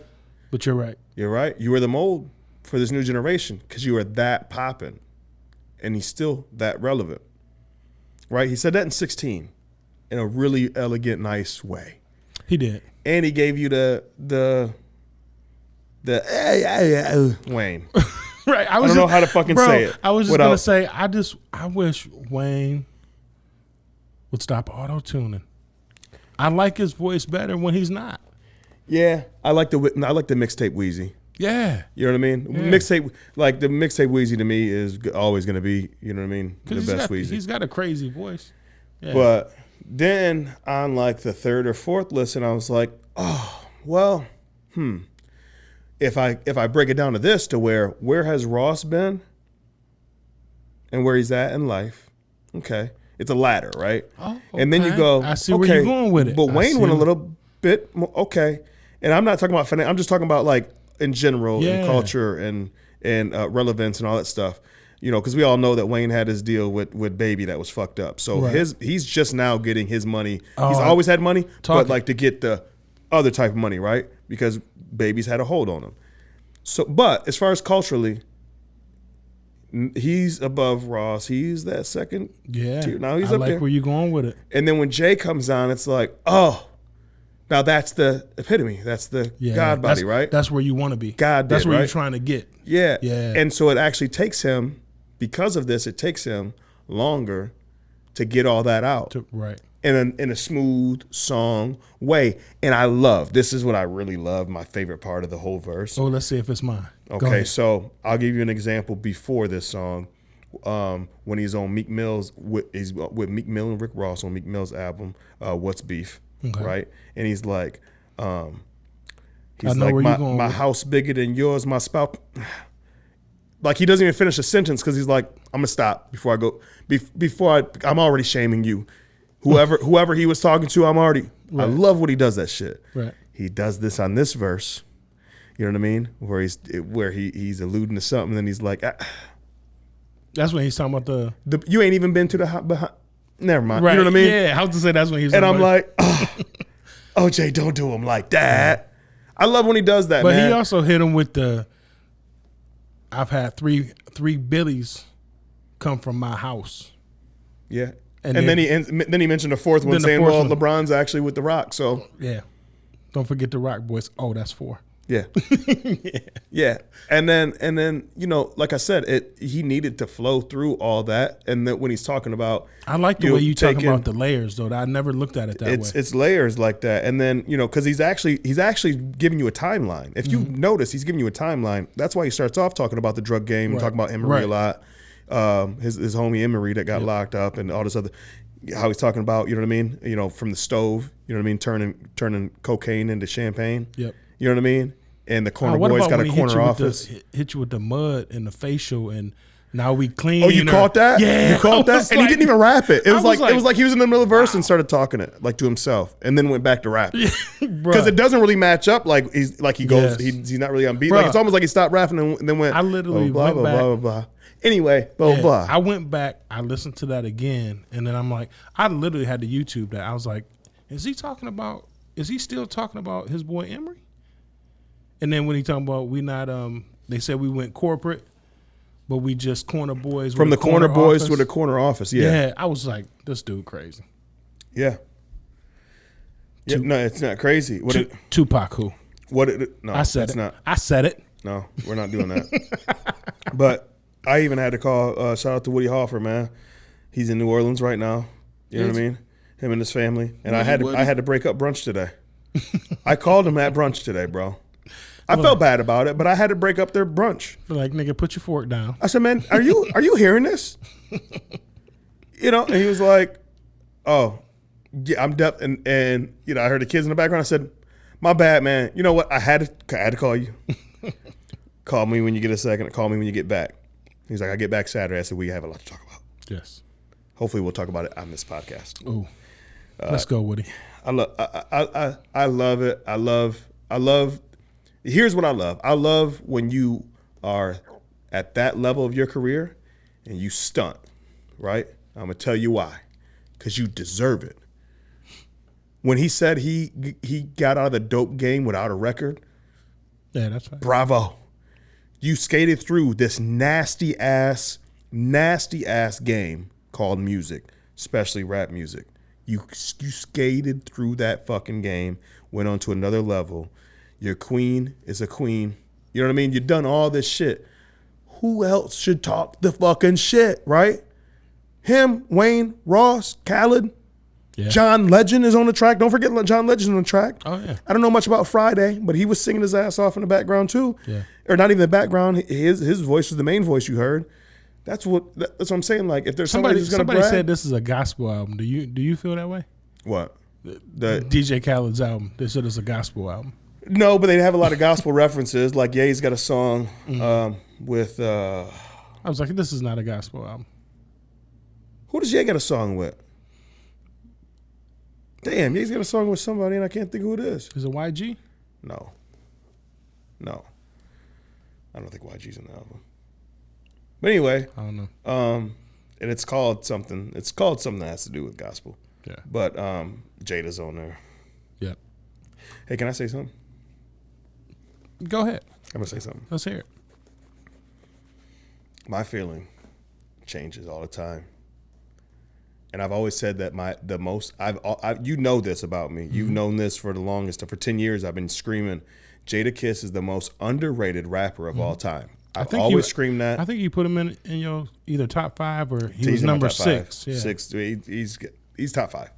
But you're right. You're right. You were the mold for this new generation because you were that popping. And he's still that relevant. Right? He said that in 16 in a really elegant, nice way. He did. And he gave you the Wayne. Right. I don't know how to fucking say it. I was just gonna say, I wish Wayne would stop auto-tuning. I like his voice better when he's not. Yeah. I like the mixtape Weezy. Yeah. You know what I mean? Yeah. Mixtape, like the mixtape Weezy to me is always gonna be, you know what I mean, the best Weezy. He's got a crazy voice. Yeah. But then on like the third or fourth listen, I was like, oh, well, If I break it down to this, to where has Ross been and where he's at in life? Okay. It's a ladder, right? Oh, okay. And then you go, I see where you're going with it. But Wayne went a little bit more, okay. And I'm not talking about finance. I'm just talking about like in general and culture and relevance and all that stuff. You know, because we all know that Wayne had his deal with Baby that was fucked up. So he's just now getting his money. He's always had money, but like to get the other type of money, right? Because Baby's had a hold on him. So, but as far as culturally, he's above Ross. He's that second tier. Now he's up there. I like where you're going with it. And then when Jay comes on, it's like, oh, now that's the epitome. That's the God body, right? That's where you want to be. That's where you're trying to get. Yeah. Yeah. And so it actually takes him, because of this, it takes him longer to get all that out. Right. In a smooth song way. And this is what I really love, my favorite part of the whole verse. Oh, let's see if it's mine. Okay, so I'll give you an example before this song. When he's on Meek Mill's, he's with Meek Mill and Rick Ross on Meek Mill's album, What's Beef, right? And he's like, my house bigger than yours, my spouse. Like he doesn't even finish a sentence because he's like, I'm gonna stop before I go. I'm already shaming you. Whoever he was talking to, I'm already. Right. I love when he does that shit. Right. He does this on this verse. You know what I mean? Where he's alluding to something, and he's like, that's when he's talking about the you ain't even been to the behind. Never mind. Right. You know what I mean? Yeah. I was to say that's when he's. And I'm like, OJ, don't do him like that. I love when he does that. But man. He also hit him with the. I've had three Billies come from my house. Yeah. And then he mentioned a fourth one saying, LeBron's actually with The Rock. So yeah, don't forget The Rock boys. Oh, that's 4. Yeah, yeah. And then you know, like I said, he needed to flow through all that. And then when he's talking about, I like the way you talk about the layers, though. I never looked at it that way. It's layers like that. And then you know, because he's actually giving you a timeline. If you notice, he's giving you a timeline. That's why he starts off talking about the drug game and talking about Emory a lot. his homie Emery that got locked up and all this other, how he's talking about, you know what I mean? You know, from the stove, you know what I mean? Turning cocaine into champagne. Yep. You know what I mean? And the corner what boy's about got when a he corner office. hit you with the mud and the facial, and now we clean. Oh, you caught that? Yeah, you caught that, and he didn't even rap it. It was like he was in the middle of the verse and started talking it like to himself, and then went back to rap because it doesn't really match up. Like he goes, he's not really on beat. Bruh. Like it's almost like he stopped rapping and then went. I literally blah, went blah, back. blah, blah, blah. Anyway, blah blah. I went back. I listened to that again, and then I'm like, I literally had to YouTube that. I was like, is he still talking about his boy Emery? And then when he talking about we not they said we went corporate, but we just corner boys from the corner boys to the corner office. Yeah, I was like, this dude crazy. Yeah. Yeah, no, it's not crazy. Tupac who? No, I said it. Not. I said it. No, we're not doing that. But I even had to call. Shout out to Woody Hoffer, man. He's in New Orleans right now. You know what I mean? Him and his family. And I had to break up brunch today. I called him at brunch today, bro. I felt bad about it, but I had to break up their brunch. Like, nigga, put your fork down. I said, man, are you hearing this? You know, and he was like, oh, yeah, I'm deaf. And you know, I heard the kids in the background. I said, my bad, man. You know what? I had to call you. Call me when you get a second. Call me when you get back. He's like, I get back Saturday. I said, we have a lot to talk about. Yes. Hopefully we'll talk about it on this podcast. Oh, let's go, Woody. I love it. I love. Here's what I love. I love when you are at that level of your career and you stunt, right? I'm going to tell you why. Because you deserve it. When he said he got out of the dope game without a record. Yeah, that's right. Bravo. You skated through this nasty ass game called music, especially rap music. You skated through that fucking game, went on to another level. Your queen is a queen. You know what I mean? You've done all this shit. Who else should talk the fucking shit, right? Him, Wayne, Ross, Khaled, John Legend is on the track. Don't forget John Legend's on the track. Oh, yeah. I don't know much about Friday, but he was singing his ass off in the background too. Yeah. Or not even the background. His voice was the main voice you heard. That's what I'm saying. Like, if there's somebody who's gonna brag. Somebody said this is a gospel album. Do you feel that way? What? The DJ Khaled's album. They said it's a gospel album. No, but they have a lot of gospel references. Like, Ye's got a song with. I was like, this is not a gospel album. Who does Ye got a song with? Damn, Ye's got a song with somebody, and I can't think who it is. Is it YG? No. I don't think YG's in the album. But anyway, I don't know. And it's called something. It's called something that has to do with gospel. Yeah. But Jada's on there. Yep. Hey, can I say something? Go ahead. I'm gonna say something. Let's hear it. My feeling changes all the time, and I've always said that you know this about me. You've known this for the longest. For 10 years, I've been screaming, Jada Kiss is the most underrated rapper of all time. I've always screamed that. I think you put him in your either top 5 or he was number 6. Yeah. 6. He's top 5.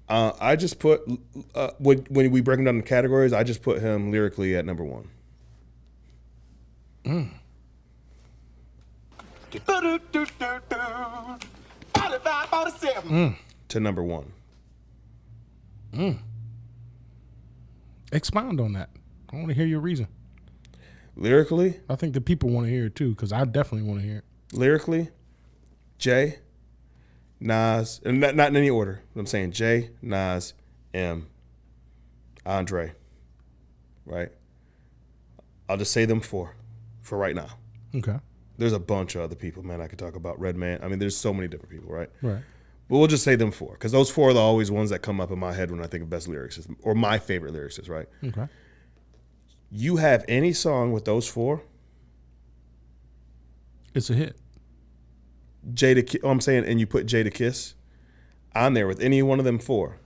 I just put when we break him down in categories, I just put him lyrically at number 1. To number 1. Expound on that. I want to hear your reason. Lyrically, I think the people want to hear it too, because I definitely want to hear it. Lyrically, Jay, Nas, and not in any order. I'm saying Jay, Nas, M, Andre. Right? I'll just say them 4 for right now. Okay. There's a bunch of other people, man, I could talk about. Redman. I mean, there's so many different people, right? Right. But we'll just say them 4, because those 4 are always ones that come up in my head when I think of best lyricists, or my favorite lyricists, right? Okay. You have any song with those 4? It's a hit. I'm saying, and you put Jada Kiss on there with any one of them 4.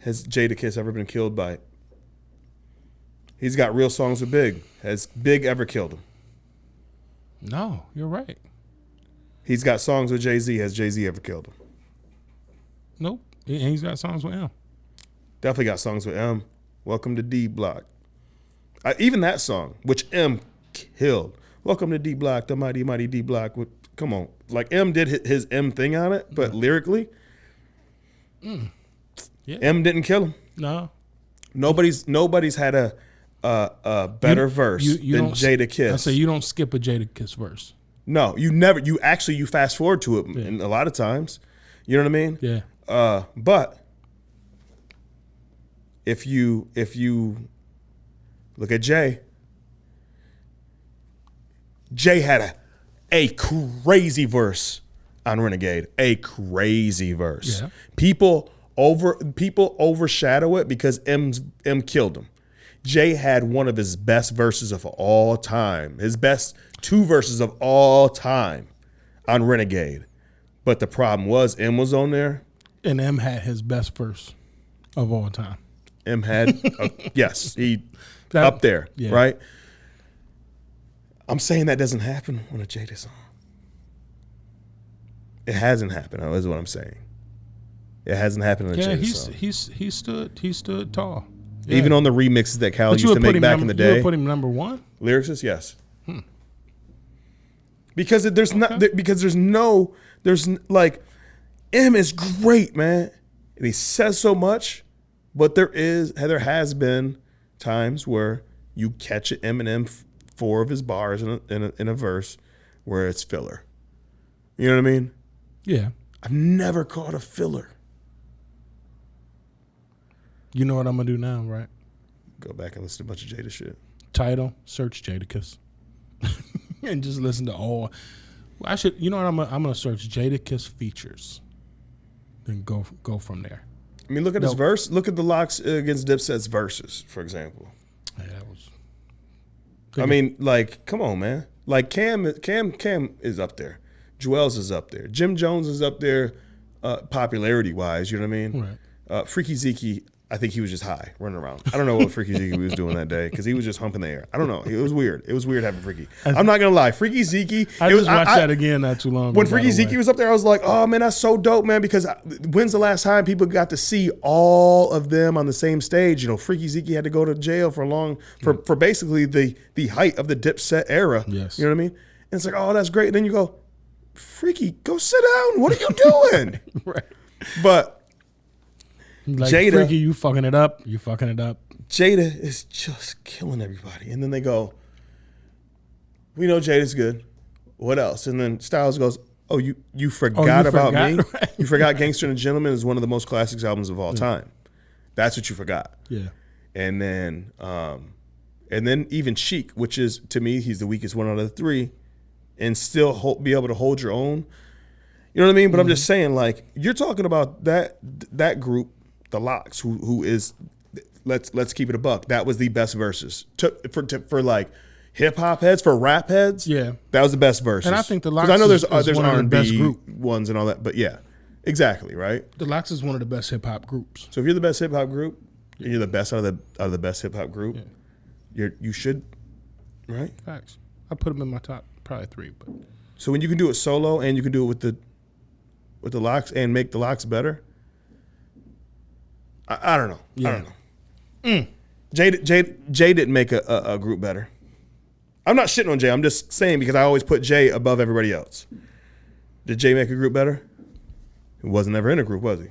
Has Jada Kiss ever been killed by it? He's got real songs with Big. Has Big ever killed him? No, you're right. He's got songs with Jay-Z. Has Jay-Z ever killed him? Nope. And he's got songs with M. Definitely got songs with M. Welcome to D Block. Even that song, which M killed, Welcome to D Block, the mighty, mighty D Block. Come on. Like, M did his M thing on it, but lyrically, Yeah. M didn't kill him. No. Nobody's had a better verse than Jada Kiss. I say you don't skip a Jada Kiss verse. No, you never. You fast forward to it in a lot of times. You know what I mean? Yeah. But if you look at Jay had a crazy verse on Renegade. A crazy verse. Yeah. People overshadow it because M killed him. Jay had one of his best verses of all time. His best 2 verses of all time on Renegade. But the problem was M was on there. And M had his best verse of all time. M had, yes, up there, yeah. right? I'm saying that doesn't happen on a Jada song. It hasn't happened, is what I'm saying. It hasn't happened on a Jada song. He stood tall. Yeah. Even on the remixes that Cal used to make back in the day. You would put him number 1? Lyricist, yes. Because there's like, M is great, man. And he says so much, but there has been times where you catch Eminem 4 of his bars in a verse where it's filler. You know what I mean? Yeah. I've never caught a filler. You know what I'm gonna do now, right? Go back and listen to a bunch of Jada shit. Title: search Jadakiss, and just listen to all. I should. You know what? I'm gonna search Jadakiss features, then go from there. I mean, look at his verse. Look at the Locks against Dipset's verses, for example. Yeah, that was. I mean, like, come on, man. Like Cam is up there. Joel's is up there. Jim Jones is up there, popularity wise. You know what I mean? Right. Freaky Zeke, I think he was just high, running around. I don't know what Freaky Zeke was doing that day because he was just humping the air. I don't know. It was weird. It was weird having Freaky. I'm not gonna lie. Freaky Zeke. I just watched that again not too long ago. When Freaky Zeke was up there, I was like, oh man, that's so dope, man. Because when's the last time people got to see all of them on the same stage? You know, Freaky Zeke had to go to jail for basically the height of the Dipset era. Yes. You know what I mean? And it's like, oh, that's great. And then you go, Freaky, go sit down. What are you doing? Right. But like, Jada, Freaky, you fucking it up. You fucking it up. Jada is just killing everybody. And then they go, we know Jada's good. What else? And then Styles goes, oh, you forgot about me? Right. You forgot Gangster and a Gentleman is one of the most classics albums of all time. That's what you forgot. Yeah. And then even Chic, which is, to me, he's the weakest one out of the 3, and still be able to hold your own. You know what I mean? But I'm just saying, like, you're talking about that group, the Locks, who is, let's keep it a buck. That was the best verses for like hip hop heads, for rap heads. Yeah, that was the best verses. And I think the Locks. I know there's R&B ones and all that, but yeah, exactly right. The Locks is one of the best hip hop groups. So if you're the best hip hop group, and you're the best out of the best hip hop group, you should, right? Facts. I put them in my top probably 3, but so when you can do it solo and you can do it with the Locks and make the Locks better. I don't know. Yeah. I don't know. Jay didn't make a group better. I'm not shitting on Jay. I'm just saying because I always put Jay above everybody else. Did Jay make a group better? He wasn't ever in a group, was he?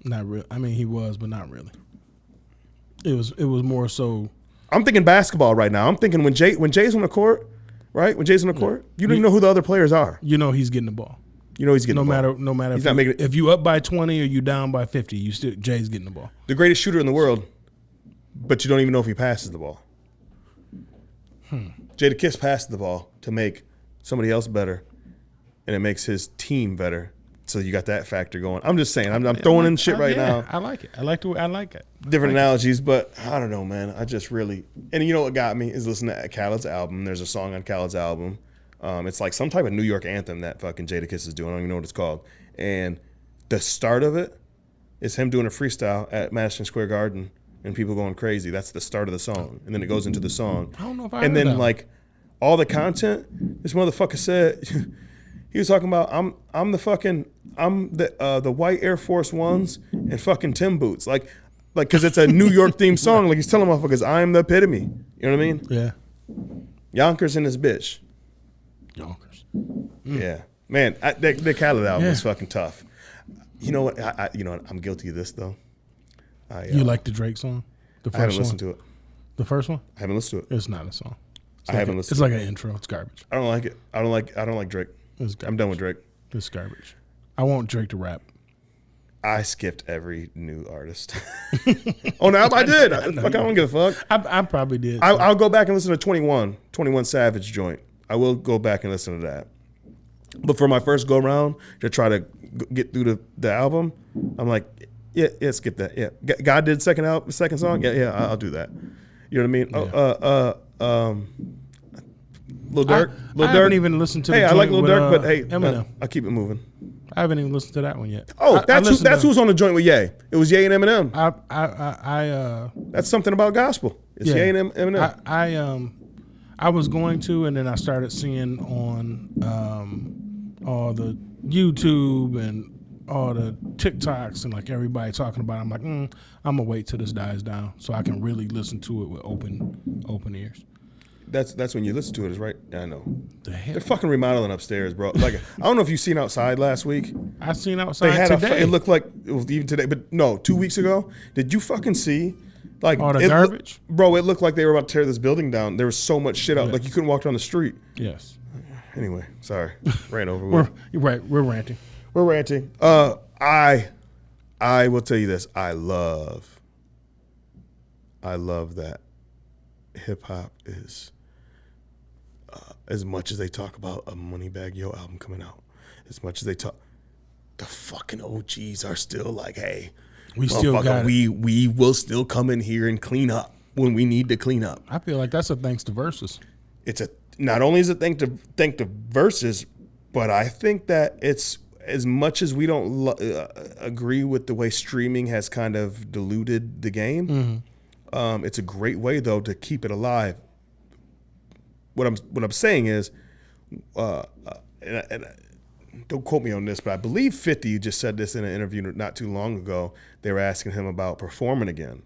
Not really. I mean, he was, but not really. It was more so. I'm thinking basketball right now. I'm thinking when Jay's on the court, right? When Jay's on the court, you don't even know who the other players are. You know he's getting the ball. You know he's getting the ball. No matter he's not making it. If you up by 20 or you down by 50, Jay's getting the ball. The greatest shooter in the world, but you don't even know if he passes the ball. Jada Kiss passed the ball to make somebody else better, and it makes his team better. So you got that factor going. I'm just saying. I'm throwing in shit right now. I like it. I like it. Different analogies, but I don't know, man. I just really, and you know what got me is listening to Khaled's album. There's a song on Khaled's album. It's like some type of New York anthem that fucking Jada Kiss is doing. I don't even know what it's called. And the start of it is him doing a freestyle at Madison Square Garden and people going crazy. That's the start of the song. And then it goes into the song. I don't know if I And heard then that. like all the content, this motherfucker said, he was talking about I'm the white Air Force Ones and fucking Tim boots. Like because it's a New York themed song. Like he's telling motherfuckers, I'm the epitome. You know what I mean? Yeah. Yonkers and his bitch. Yonkers. Yeah, man, the Khaled album is fucking tough. You know what? I'm guilty of this though. You like the Drake song? The first I haven't listened to it. The first one? I haven't listened to it. It's not a song. I haven't listened. It's like an intro. It's garbage. I don't like it. I don't like Drake. I'm done with Drake. It's garbage. I want Drake to rap. I skipped every new artist. Oh, no, I did. I don't give a fuck. I probably did. I'll go back and listen to 21 Savage joint. I will go back and listen to that. But for my first go around to try to get through the album, I'm like, yeah, skip that. Yeah, God did second song. Yeah, I'll do that. You know what I mean? Yeah. Lil Durk. I haven't even listened to. Hey, I like Lil Durk, but hey, Eminem. I'll keep it moving. I haven't even listened to that one yet. Oh, that's who's on the joint with Ye. It was Ye and Eminem. That's something about gospel. It's Ye and Eminem. I was going to, and then I started seeing on all the YouTube and all the TikToks and like everybody talking about it. I'm like, I'm gonna wait till this dies down so I can really listen to it with open ears. That's when you listen to it, is right? Yeah, I know. The hell? They're fucking remodeling upstairs, bro. Like, I don't know if you've seen outside last week. I seen outside today. It looked like it was even today, but no, 2 weeks ago. Did you fucking see? Like all the garbage? Bro, it looked like they were about to tear this building down. There was so much shit out. Yes. Like you couldn't walk down the street. Yes. Anyway, sorry. Ran over. You're right. We're ranting. I will tell you this. I love that hip hop is as much as they talk about a Moneybagg Yo album coming out, as much as they talk, the fucking OGs are still like, hey, we still got it. We will still come in here and clean up when we need to clean up. I feel like that's a thanks to Versus. Not only is it thank to Versus, but I think that it's, as much as we don't agree with the way streaming has kind of diluted the game, it's a great way though to keep it alive. What I'm saying is, and don't quote me on this, but I believe 50 just said this in an interview not too long ago. They were asking him about performing again,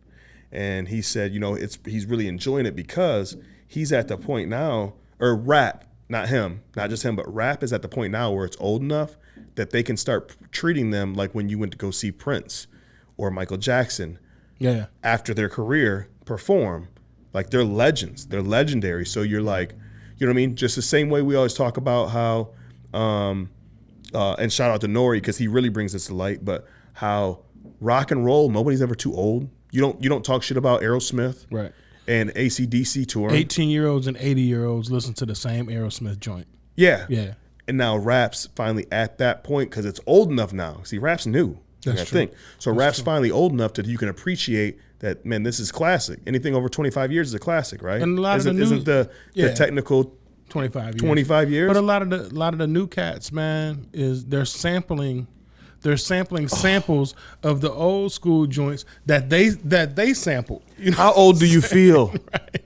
and he said, he's really enjoying it because he's at the point now, or rap, not just him, but rap is at the point now where it's old enough that they can start treating them like when you went to go see Prince or Michael Jackson. Yeah. After their career perform. Like they're legends. They're legendary. So you're like, you know what I mean? Just the same way we always talk about how, and shout out to Nori because he really brings this to light, but how rock and roll, nobody's ever too old. You don't talk shit about Aerosmith. Right. And AC/DC touring. 18-year-olds and 80-year-olds listen to the same Aerosmith joint. Yeah. Yeah. And now rap's finally at that point because it's old enough now. See, rap's new. That's true. So rap's finally old enough that you can appreciate that, man, this is classic. Anything over 25 years is a classic, right? And a lot isn't the technical 25 years? But a lot of the new cats, man, is they're sampling samples of the old school joints that they sampled. How old do you feel? Right.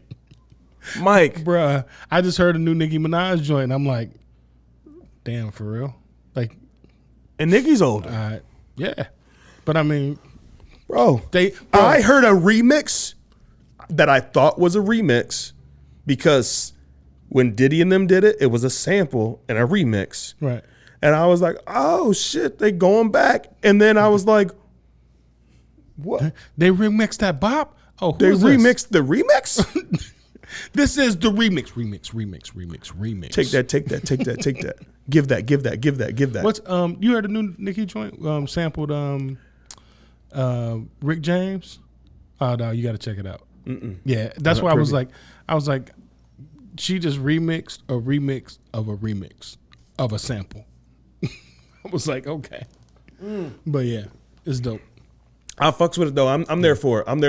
Mike. Bruh, I just heard a new Nicki Minaj joint and I'm like, damn, for real? Like, and Nicki's older. Yeah. But I mean, bro, I heard a remix that I thought was a remix because when Diddy and them did it, it was a sample and a remix. Right. And I was like, oh shit, they going back. And then I was like, what? They remixed that bop? Oh, they remixed the remix? This is the remix. Take that. Give that. What's you heard the new Nicki joint sampled Rick James? Oh no, you got to check it out. Yeah, that's why I was like, she just remixed a remix of a sample. I was like, okay, but yeah, it's dope. I fucks with it though. I'm there for it. I'm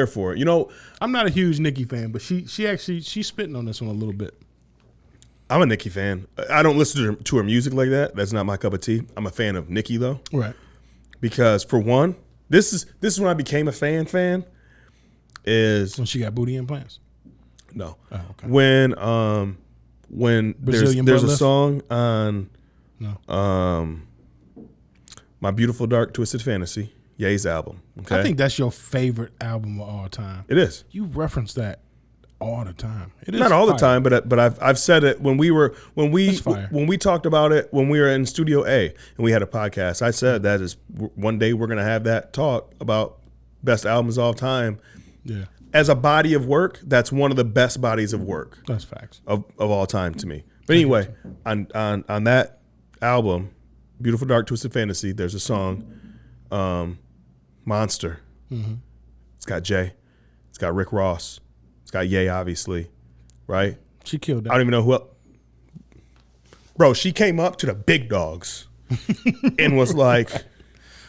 not a huge Nicki fan, but she's spitting on this one a little bit. I'm a Nicki fan. I don't listen to her music like that. That's not my cup of tea. I'm a fan of Nicki though. Right. Because for one, this is when I became a fan. Is when she got booty implants? No. Oh, okay. When there's a song on My Beautiful Dark Twisted Fantasy, Ye's album. Okay. I think that's your favorite album of all time. It is. You reference that all the time. It is not all the fire. time, but I've said it when It's fire. we talked about it when we were in Studio A and we had a podcast. I said that is one day we're gonna have that talk about best albums of all time. Yeah, As a body of work, that's one of the best bodies of work that's facts. of all time to me. But anyway, on that album, Beautiful Dark Twisted Fantasy, there's a song, Monster. Mm-hmm. It's got Jay. It's got Rick Ross. It's got Ye, obviously, right? She killed that. I don't even know who else. Bro, she came up to the big dogs and was like,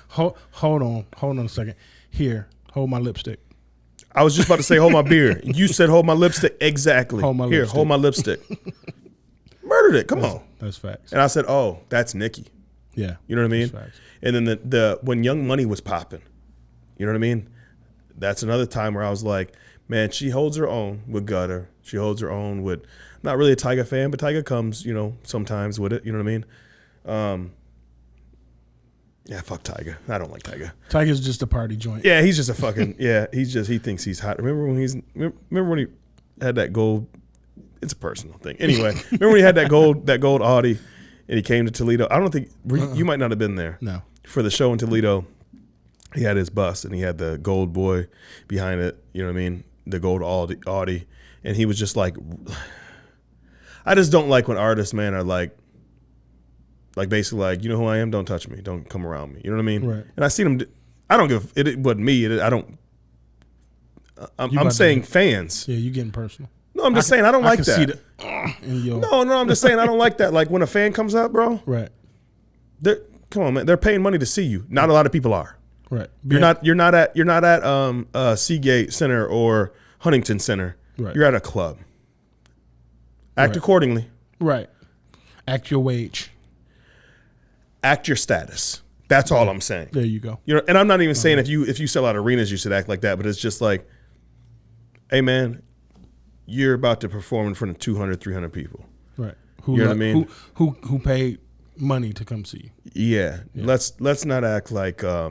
Hold on a second. Here, hold my lipstick. I was just about to say, hold my beer. You said, hold my lipstick. Exactly. Hold my Here, lipstick. hold my lipstick. Murdered it. Come on. That's facts. And I said, oh, that's Nicki. Yeah. You know what I mean? That's facts. And then the when Young Money was popping, you know what I mean? That's another time where I was like, man, she holds her own with Gutter. She holds her own with, I'm not really a Tyga fan, but Tyga comes, sometimes with it. You know what I mean? Yeah, fuck Tyga. I don't like Tyga. Tiger's just a party joint. Yeah, he's just a fucking, he thinks he's hot. Remember when he had that gold, it's a personal thing. Anyway, remember when he had that gold Audi and he came to Toledo? I don't think, you might not have been there. No. For the show in Toledo, he had his bus and he had the gold boy behind it, you know what I mean? The gold Audi. And he was just like, I just don't like when artists, man, are like basically like, you know who I am? Don't touch me. Don't come around me. You know what I mean? Right. And I seen him, I don't give, it wasn't me. I'm saying fans. Yeah, you getting personal. No, I'm just saying I don't like that. See the, in your, No, I'm just saying I don't like that. Like when a fan comes up, bro, right. come on, man. They're paying money to see you. Not a lot of people are. Right. You're not at Seagate Center or Huntington Center. Right. You're at a club. Act accordingly. Right. Act your wage. Act your status. That's all I'm saying. There you go. And I'm not even saying if you sell out arenas you should act like that, but it's just like, hey man, you're about to perform in front of 200, 300 people. Right. You know what I mean? Who paid money to come see you? Yeah. Let's not act like Yeah.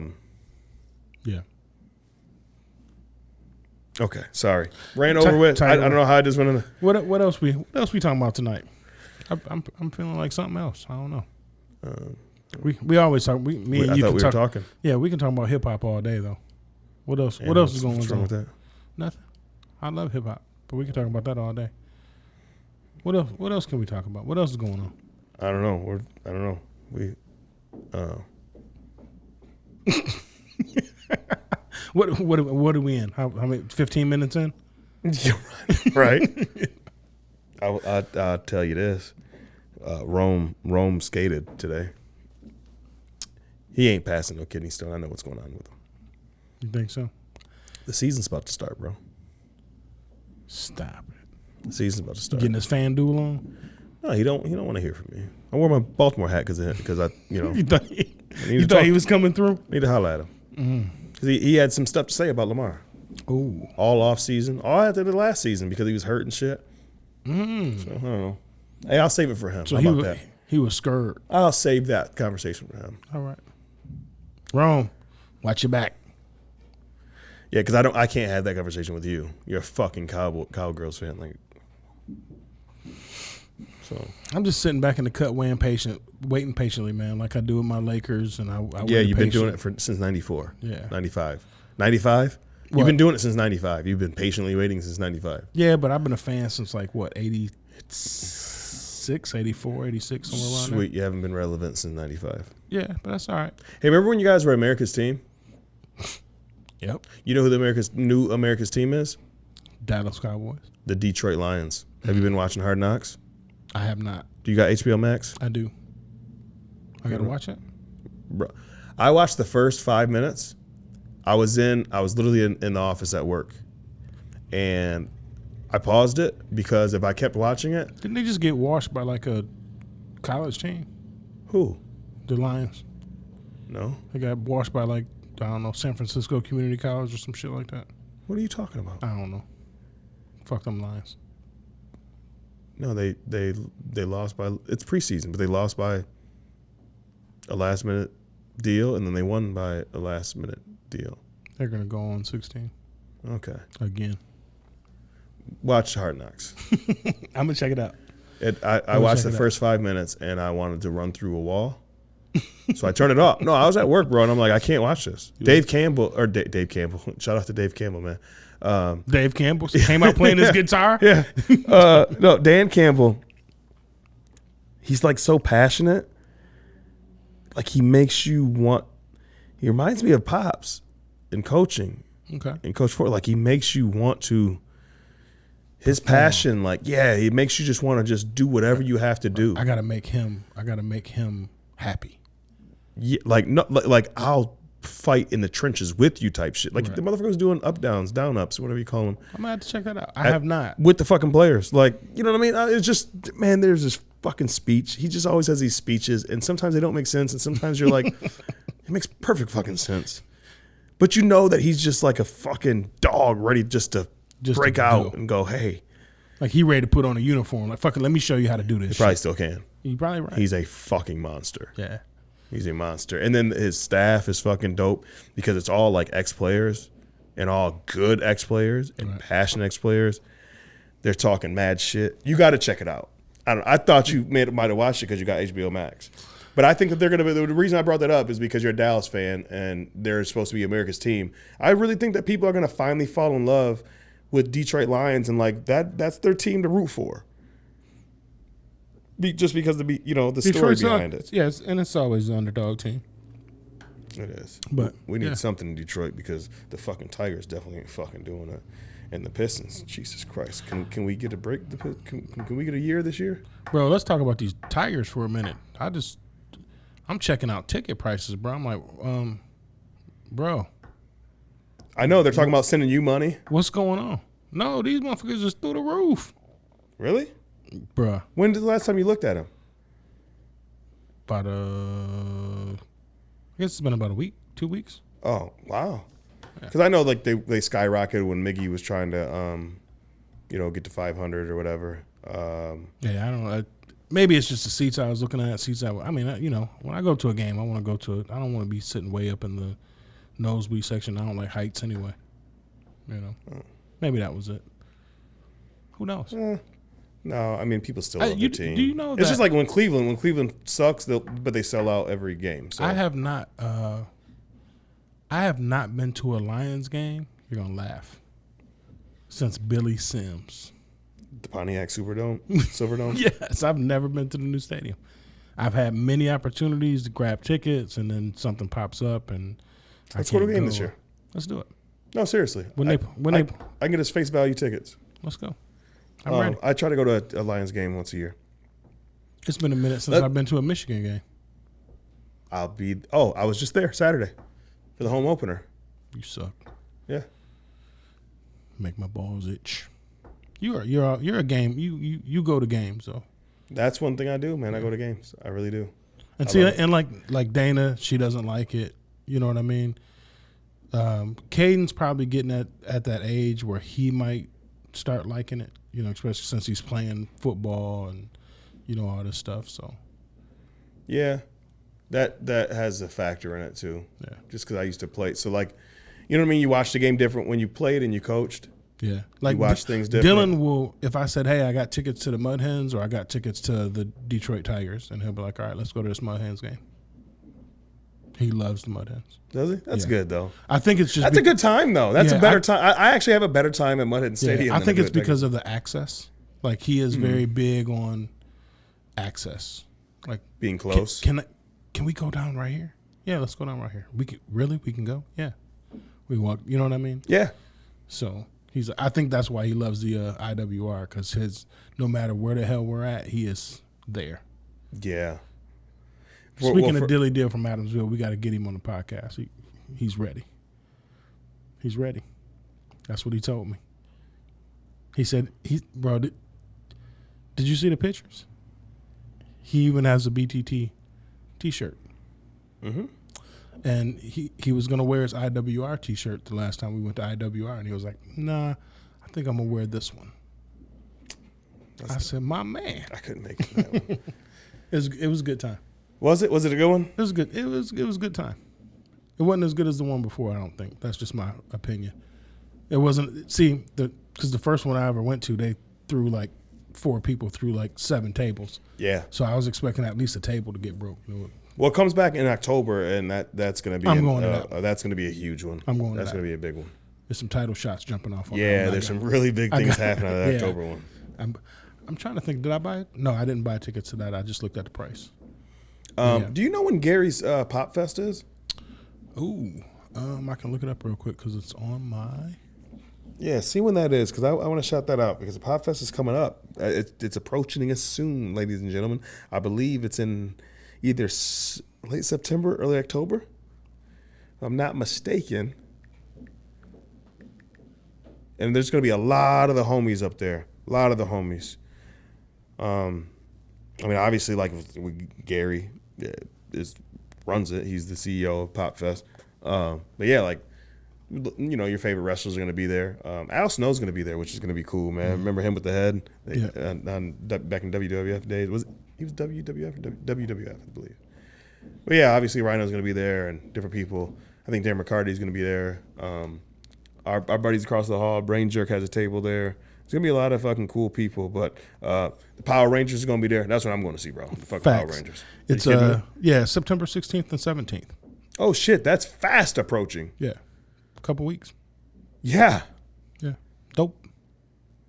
Okay, sorry. Ran over with. I don't know how I just went in. What else we talking about tonight? I'm feeling like something else. I don't know. We always talk. Me and you thought can we talk. were talking. Yeah, we can talk about hip hop all day though. What else? What else is going what's wrong on? with that? Nothing. I love hip hop, but we can talk about that all day. What else? What else can we talk about? What else is going on? I don't know. I don't know. What are we in? How many? 15 minutes in? Yeah, right. I'll tell you this. Rome skated today. He ain't passing no kidney stone. I know what's going on with him. You think so? The season's about to start, bro. Stop it. The season's about to start. Getting his fan duel on? No, he don't want to hear from me. I wore my Baltimore hat because I You thought he was coming through? Need to holler at him. Because he had some stuff to say about Lamar. Ooh. All off season. All after the last season because he was hurt and shit. So, I don't know. Hey, I'll save it for him. So How about that? He was scared. I'll save that conversation for him. All right. Rome, watch your back. Yeah, because I can't have that conversation with you. You're a fucking Cowgirls fan. Like, so I'm just sitting back in the cut waiting patiently, man, like I do with my Lakers. And I yeah, you've been doing it since 94. Yeah. 95. 95? What? You've been doing it since 95. You've been patiently waiting since 95. Yeah, but I've been a fan since like, what, 86, 84, 86, somewhere around Sweet, you haven't been relevant since 95. there. Yeah, but that's all right. Hey, remember when you guys were America's team? Yep. You know who the new America's team is? Dallas Cowboys. The Detroit Lions. Have you been watching Hard Knocks? I have not. Do you got HBO Max? I do. I got to watch it? Bro, I watched the first 5 minutes. I was literally in the office at work. And I paused it because if I kept watching it. Didn't they just get washed by like a college team? Who? The Lions. No. They got washed by like, I don't know, San Francisco Community College or some shit like that. What are you talking about? I don't know. Fuck them Lions. No, they lost by, it's preseason, but they lost by a last minute deal and then they won by a last minute deal. They're going to go on 16. Okay. Again. Watch Hard Knocks. I'm gonna check it out. I watched the first 5 minutes and I wanted to run through a wall. So I turned it off. No, I was at work, bro, and I'm like, I can't watch this. Dave Campbell. Shout out to Dave Campbell, man. Dave Campbell came out playing his guitar. Yeah. No, Dan Campbell. He's like so passionate. Like he makes you want. He reminds me of Pops in coaching. Okay. And Coach Ford, like he makes you want to. His passion, like it makes you just want to just do whatever you have to do. I gotta make him happy. Yeah, like I'll fight in the trenches with you type shit. Like the motherfucker's doing up downs, down ups, whatever you call them. I'm gonna have to check that out. I have not with the fucking players. Like you know what I mean? It's just there's this fucking speech. He just always has these speeches, and sometimes they don't make sense, and sometimes you're like, it makes perfect fucking sense. But you know that he's just like a fucking dog ready just to break out and go, hey. Like he ready to put on a uniform. Like fucking let me show you how to do this. He probably still can. You're probably right. He's a fucking monster. Yeah. He's a monster. And then his staff is fucking dope because it's all like ex-players and all good ex-players and passionate ex-players. They're talking mad shit. You got to check it out. I thought you might have watched it because you got HBO Max. But I think that they're going to be – the reason I brought that up is because you're a Dallas fan and they're supposed to be America's team. I really think that people are going to finally fall in love with Detroit Lions and like that's their team to root for. Just because the story behind it. Yes, and it's always the underdog team. It is. But we need something in Detroit because the fucking Tigers definitely ain't fucking doing it. And the Pistons, Jesus Christ. Can we get a break? Can we get a year this year? Bro, let's talk about these Tigers for a minute. I'm checking out ticket prices, bro. I'm like, bro. I know they're talking about sending you money. What's going on? No, these motherfuckers just through the roof. Really? Bruh. When did the last time you looked at them? About I guess it's been about a week, 2 weeks. Oh, wow. Because I know like they skyrocketed when Miggy was trying to, get to 500 or whatever. Yeah, I don't know. Maybe it's just the seats I was looking at. When I go to a game, I want to go to it. I don't want to be sitting way up in the nosebleed section. I don't like heights anyway. Maybe that was it. Who knows? No, I mean people still love the team. Do you know it's just like when Cleveland sucks, but they sell out every game. So. I have not been to a Lions game. You're gonna laugh. Since Billy Sims, the Pontiac Silverdome. Yes, I've never been to the new stadium. I've had many opportunities to grab tickets, and then something pops up, and let's go to the game this year. Let's do it. No, seriously. I can get us face value tickets. Let's go. I'm ready. I try to go to a Lions game once a year. It's been a minute since I've been to a Michigan game. I was just there Saturday for the home opener. You suck. Yeah. Make my balls itch. You're a game. You go to games though. That's one thing I do, man. I go to games. I really do. And like Dana, she doesn't like it. You know what I mean? Caden's probably getting at that age where he might start liking it, especially since he's playing football and, all this stuff. So, yeah, that has a factor in it too. Yeah. Just because I used to play. So, like, you know what I mean? You watch the game different when you played and you coached. Yeah. Like, you watch things different. Dylan will, if I said, hey, I got tickets to the Mud Hens or I got tickets to the Detroit Tigers, and he'll be like, all right, let's go to this Mud Hens game. He loves the Mud Hens. Does he? That's good, though. I think it's just... That's a good time, though. That's a better time. I actually have a better time at Mud Hens Stadium. I think it's because of the access. Like, he is very big on access. Like, being close. Can we go down right here? Yeah, let's go down right here. We can go? Yeah. We walk, you know what I mean? Yeah. So, I think that's why he loves the IWR, because no matter where the hell we're at, he is there. Yeah. Speaking of Dilly Dill from Adamsville, we got to get him on the podcast. He's ready. He's ready. That's what he told me. He said, bro, did you see the pictures? He even has a BTT T-shirt. Mm-hmm. And he was going to wear his IWR T-shirt the last time we went to IWR, and he was like, nah, I think I'm going to wear this one. I said, my man. I couldn't make it that one. It was a good time. Was it? Was it a good one? It was good. It was a good time. It wasn't as good as the one before, I don't think. That's just my opinion. It wasn't. See, the Because the first one I ever went to, they threw like 4 people through like 7 tables. Yeah. So I was expecting at least a table to get broke. Well, it comes back in October, and that's going to be that's going to be a huge one. I'm going. That's going to be a big one. There's some title shots jumping off. On yeah, there's some really big things happening on that October one. I'm trying to think. Did I buy it? No, I didn't buy tickets to that. I just looked at the price. Do you know when Gary's Pop Fest is? Ooh, I can look it up real quick because it's on my. Yeah, see when that is, because I want to shout that out because the Pop Fest is coming up. It's approaching us soon, ladies and gentlemen. I believe it's in either late September, early October. If I'm not mistaken. And there's going to be a lot of the homies up there. A lot of the homies. I mean, obviously, like with Gary runs it. He's the CEO of Pop Fest. But yeah, like, you know, your favorite wrestlers are going to be there. Al Snow's going to be there, which is going to be cool, man. Remember him with the head back in WWF days? He was WWF or WWF, I believe. But yeah, obviously Rhino's going to be there and different people. I think Darren McCarty's going to be there. Our buddies across the hall, Brain Jerk has a table there. There's going to be a lot of fucking cool people, but the Power Rangers are going to be there. That's what I'm going to see, bro. The fucking Power Rangers. It's September 16th and 17th. Oh, shit. That's fast approaching. Yeah. A couple weeks. Yeah. Yeah. Dope.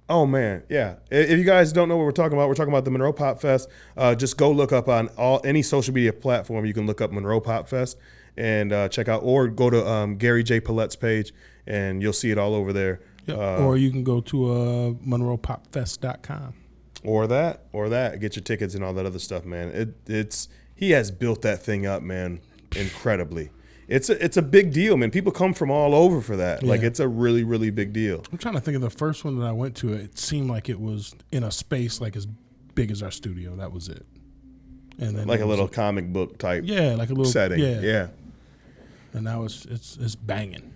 Oh, man. Yeah. If you guys don't know what we're talking about the Monroe Pop Fest. Just go look up on any social media platform. You can look up Monroe Pop Fest and check out, or go to Gary J. Palette's page, and you'll see it all over there. Yep. Or you can go to MonroePopFest.com. Or that. Get your tickets and all that other stuff, man. He has built that thing up, man, incredibly. It's a big deal, man. People come from all over for that. Yeah. Like, it's a really, really big deal. I'm trying to think of the first one that I went to. It seemed like it was in a space like as big as our studio. That was it. And then like a little comic book type. Yeah, like a little setting. Yeah. And now it's banging.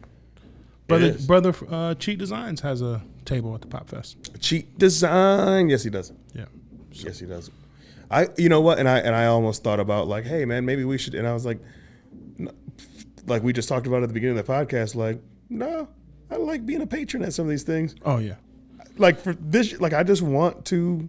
Brother Cheat Designs has a table at the Pop Fest. Cheat Design, yes he does. Yeah, yes he does. You know what? And I almost thought about like, hey man, maybe we should. And I was like we just talked about at the beginning of the podcast. Like, no, I like being a patron at some of these things. Oh yeah. Like for this, like I just want to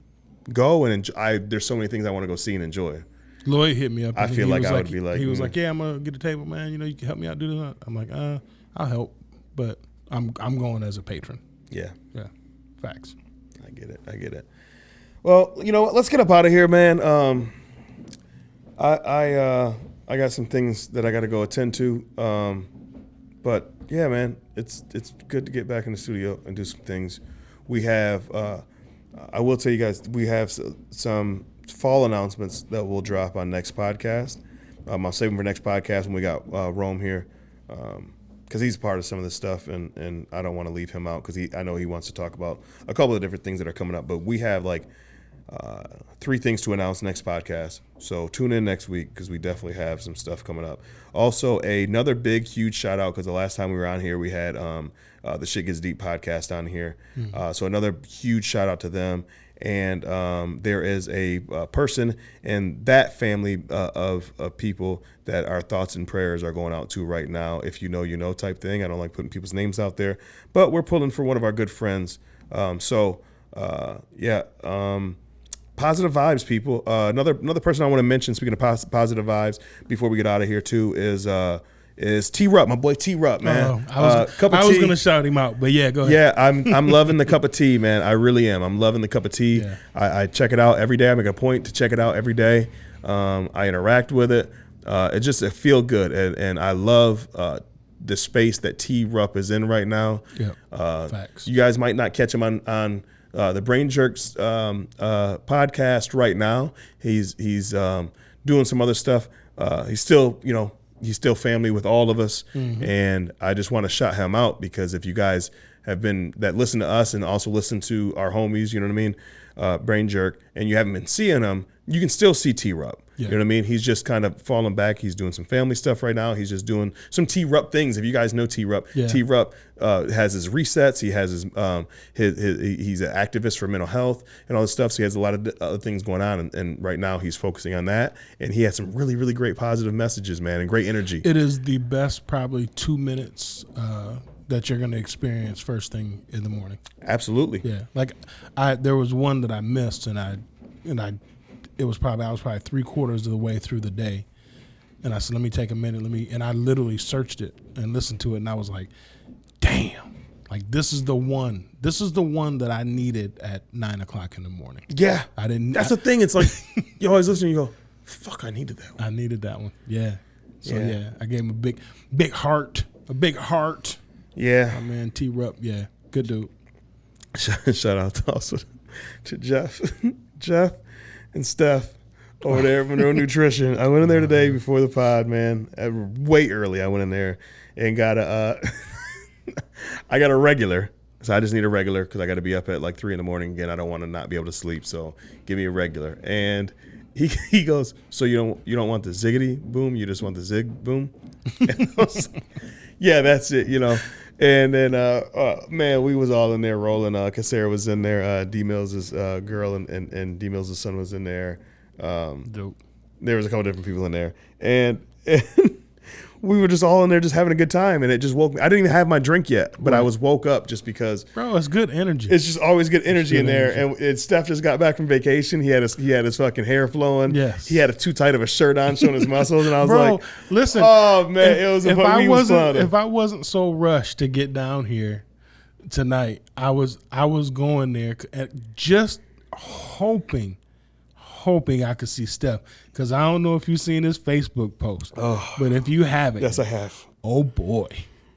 go and enjoy. There's so many things I want to go see and enjoy. Lloyd hit me up. I feel like I would be like, he was like, yeah, I'm gonna get a table, man. You know, you can help me out do this. I'm like, I'll help. But I'm going as a patron. Yeah. Yeah. Facts. I get it. Well, you know what? Let's get up out of here, man. I got some things that I got to go attend to. But yeah, man, it's good to get back in the studio and do some things. We have, I will tell you guys, we have some fall announcements that we'll drop on next podcast. I'll save them for next podcast when we got Rome here. Because he's part of some of this stuff, and I don't want to leave him out because I know he wants to talk about a couple of different things that are coming up. But we have like 3 things to announce next podcast. So tune in next week because we definitely have some stuff coming up. Also, another big, huge shout out because the last time we were on here, we had the Shit Gets Deep podcast on here. Mm-hmm. So another huge shout out to them. And there is a person in that family of people that our thoughts and prayers are going out to right now. If you know, you know type thing. I don't like putting people's names out there. But we're pulling for one of our good friends. Positive vibes, people. Another person I want to mention, speaking of positive vibes, before we get out of here, too, is T-Rup, my boy T-Rup, man. I was going to shout him out, but yeah, go ahead. Yeah, I'm loving the cup of tea, man. I really am. I'm loving the cup of tea. Yeah. I check it out every day. I make a point to check it out every day. I interact with it. It feel good, and I love the space that T-Rup is in right now. Yeah, facts. You guys might not catch him on the Brain Jerks podcast right now. He's doing some other stuff. He's still family with all of us. Mm-hmm. And I just want to shout him out because if you guys that listen to us and also listen to our homies, you know what I mean, Brain Jerk, and you haven't been seeing them, you can still see T-Rup. Yeah. You know what I mean? He's just kind of falling back. He's doing some family stuff right now. He's just doing some T-Rup things. If you guys know T-Rup, yeah. T-Rup has his resets. He has his he's an activist for mental health and all this stuff. So he has a lot of other things going on. And right now he's focusing on that. And he has some really, really great positive messages, man, and great energy. It is the best probably 2 minutes that you're going to experience first thing in the morning. Absolutely. Yeah. Like there was one that I missed I was probably 3/4 of the way through the day. And I said, let me take a minute. And I literally searched it and listened to it. And I was like, damn, like this is the one that I needed at 9:00 in the morning. Yeah. That's the thing. It's like, you always listen and you go, fuck, I needed that one. I needed that one. Yeah. So yeah, I gave him a big heart. Yeah. My man T-Rup. Yeah. Good dude. Shout out also to Jeff and Steph over there from Monroe Nutrition. I went in there today before the pod, man. Way early. I went in there and got I got a regular. So I just need a regular because I got to be up at like 3 a.m. again. I don't want to not be able to sleep. So give me a regular. And he goes, so you don't want the ziggity boom? You just want the zig boom? And I was like, yeah, that's it, And then, man, we was all in there rolling. Casera was in there. D Mills' girl and D Mills' son was in there. Dope. There was a couple different people in there. And we were just all in there just having a good time. And it just woke me. I didn't even have my drink yet, but I was woke up just because. Bro, it's good energy. It's just always good energy in there. And Steph just got back from vacation. He had his fucking hair flowing. Yes. He had too tight of a shirt on showing his muscles. And I was like, listen. Oh, man, it was a fun. If I wasn't so rushed to get down here tonight, I was going there just hoping I could see Steph, because I don't know if you've seen his Facebook post, but if you haven't, yes, I have. Oh boy,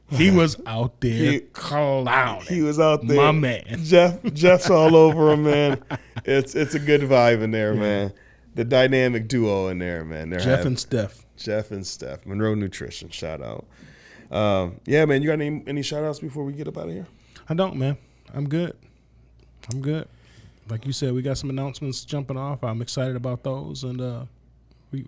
he was out there clowning. He was out there, my man. Jeff's all over him, man. It's a good vibe in there, man. The dynamic duo in there, man. Jeff and Steph, Monroe Nutrition, shout out. Yeah, man. You got any shout outs before we get up out of here? I don't, man. I'm good. Like you said, we got some announcements jumping off. I'm excited about those, and we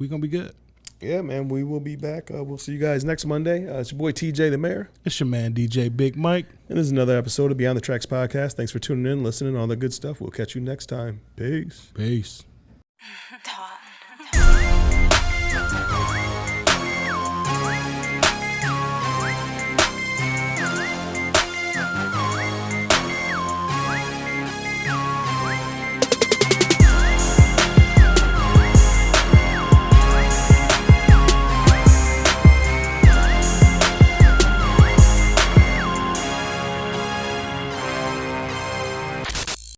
gonna be good. Yeah, man. We will be back. We'll see you guys next Monday. It's your boy TJ the Mayor. It's your man DJ Big Mike. And this is another episode of Beyond the Tracks podcast. Thanks for tuning in, listening, all the good stuff. We'll catch you next time. Peace. Peace. Talk.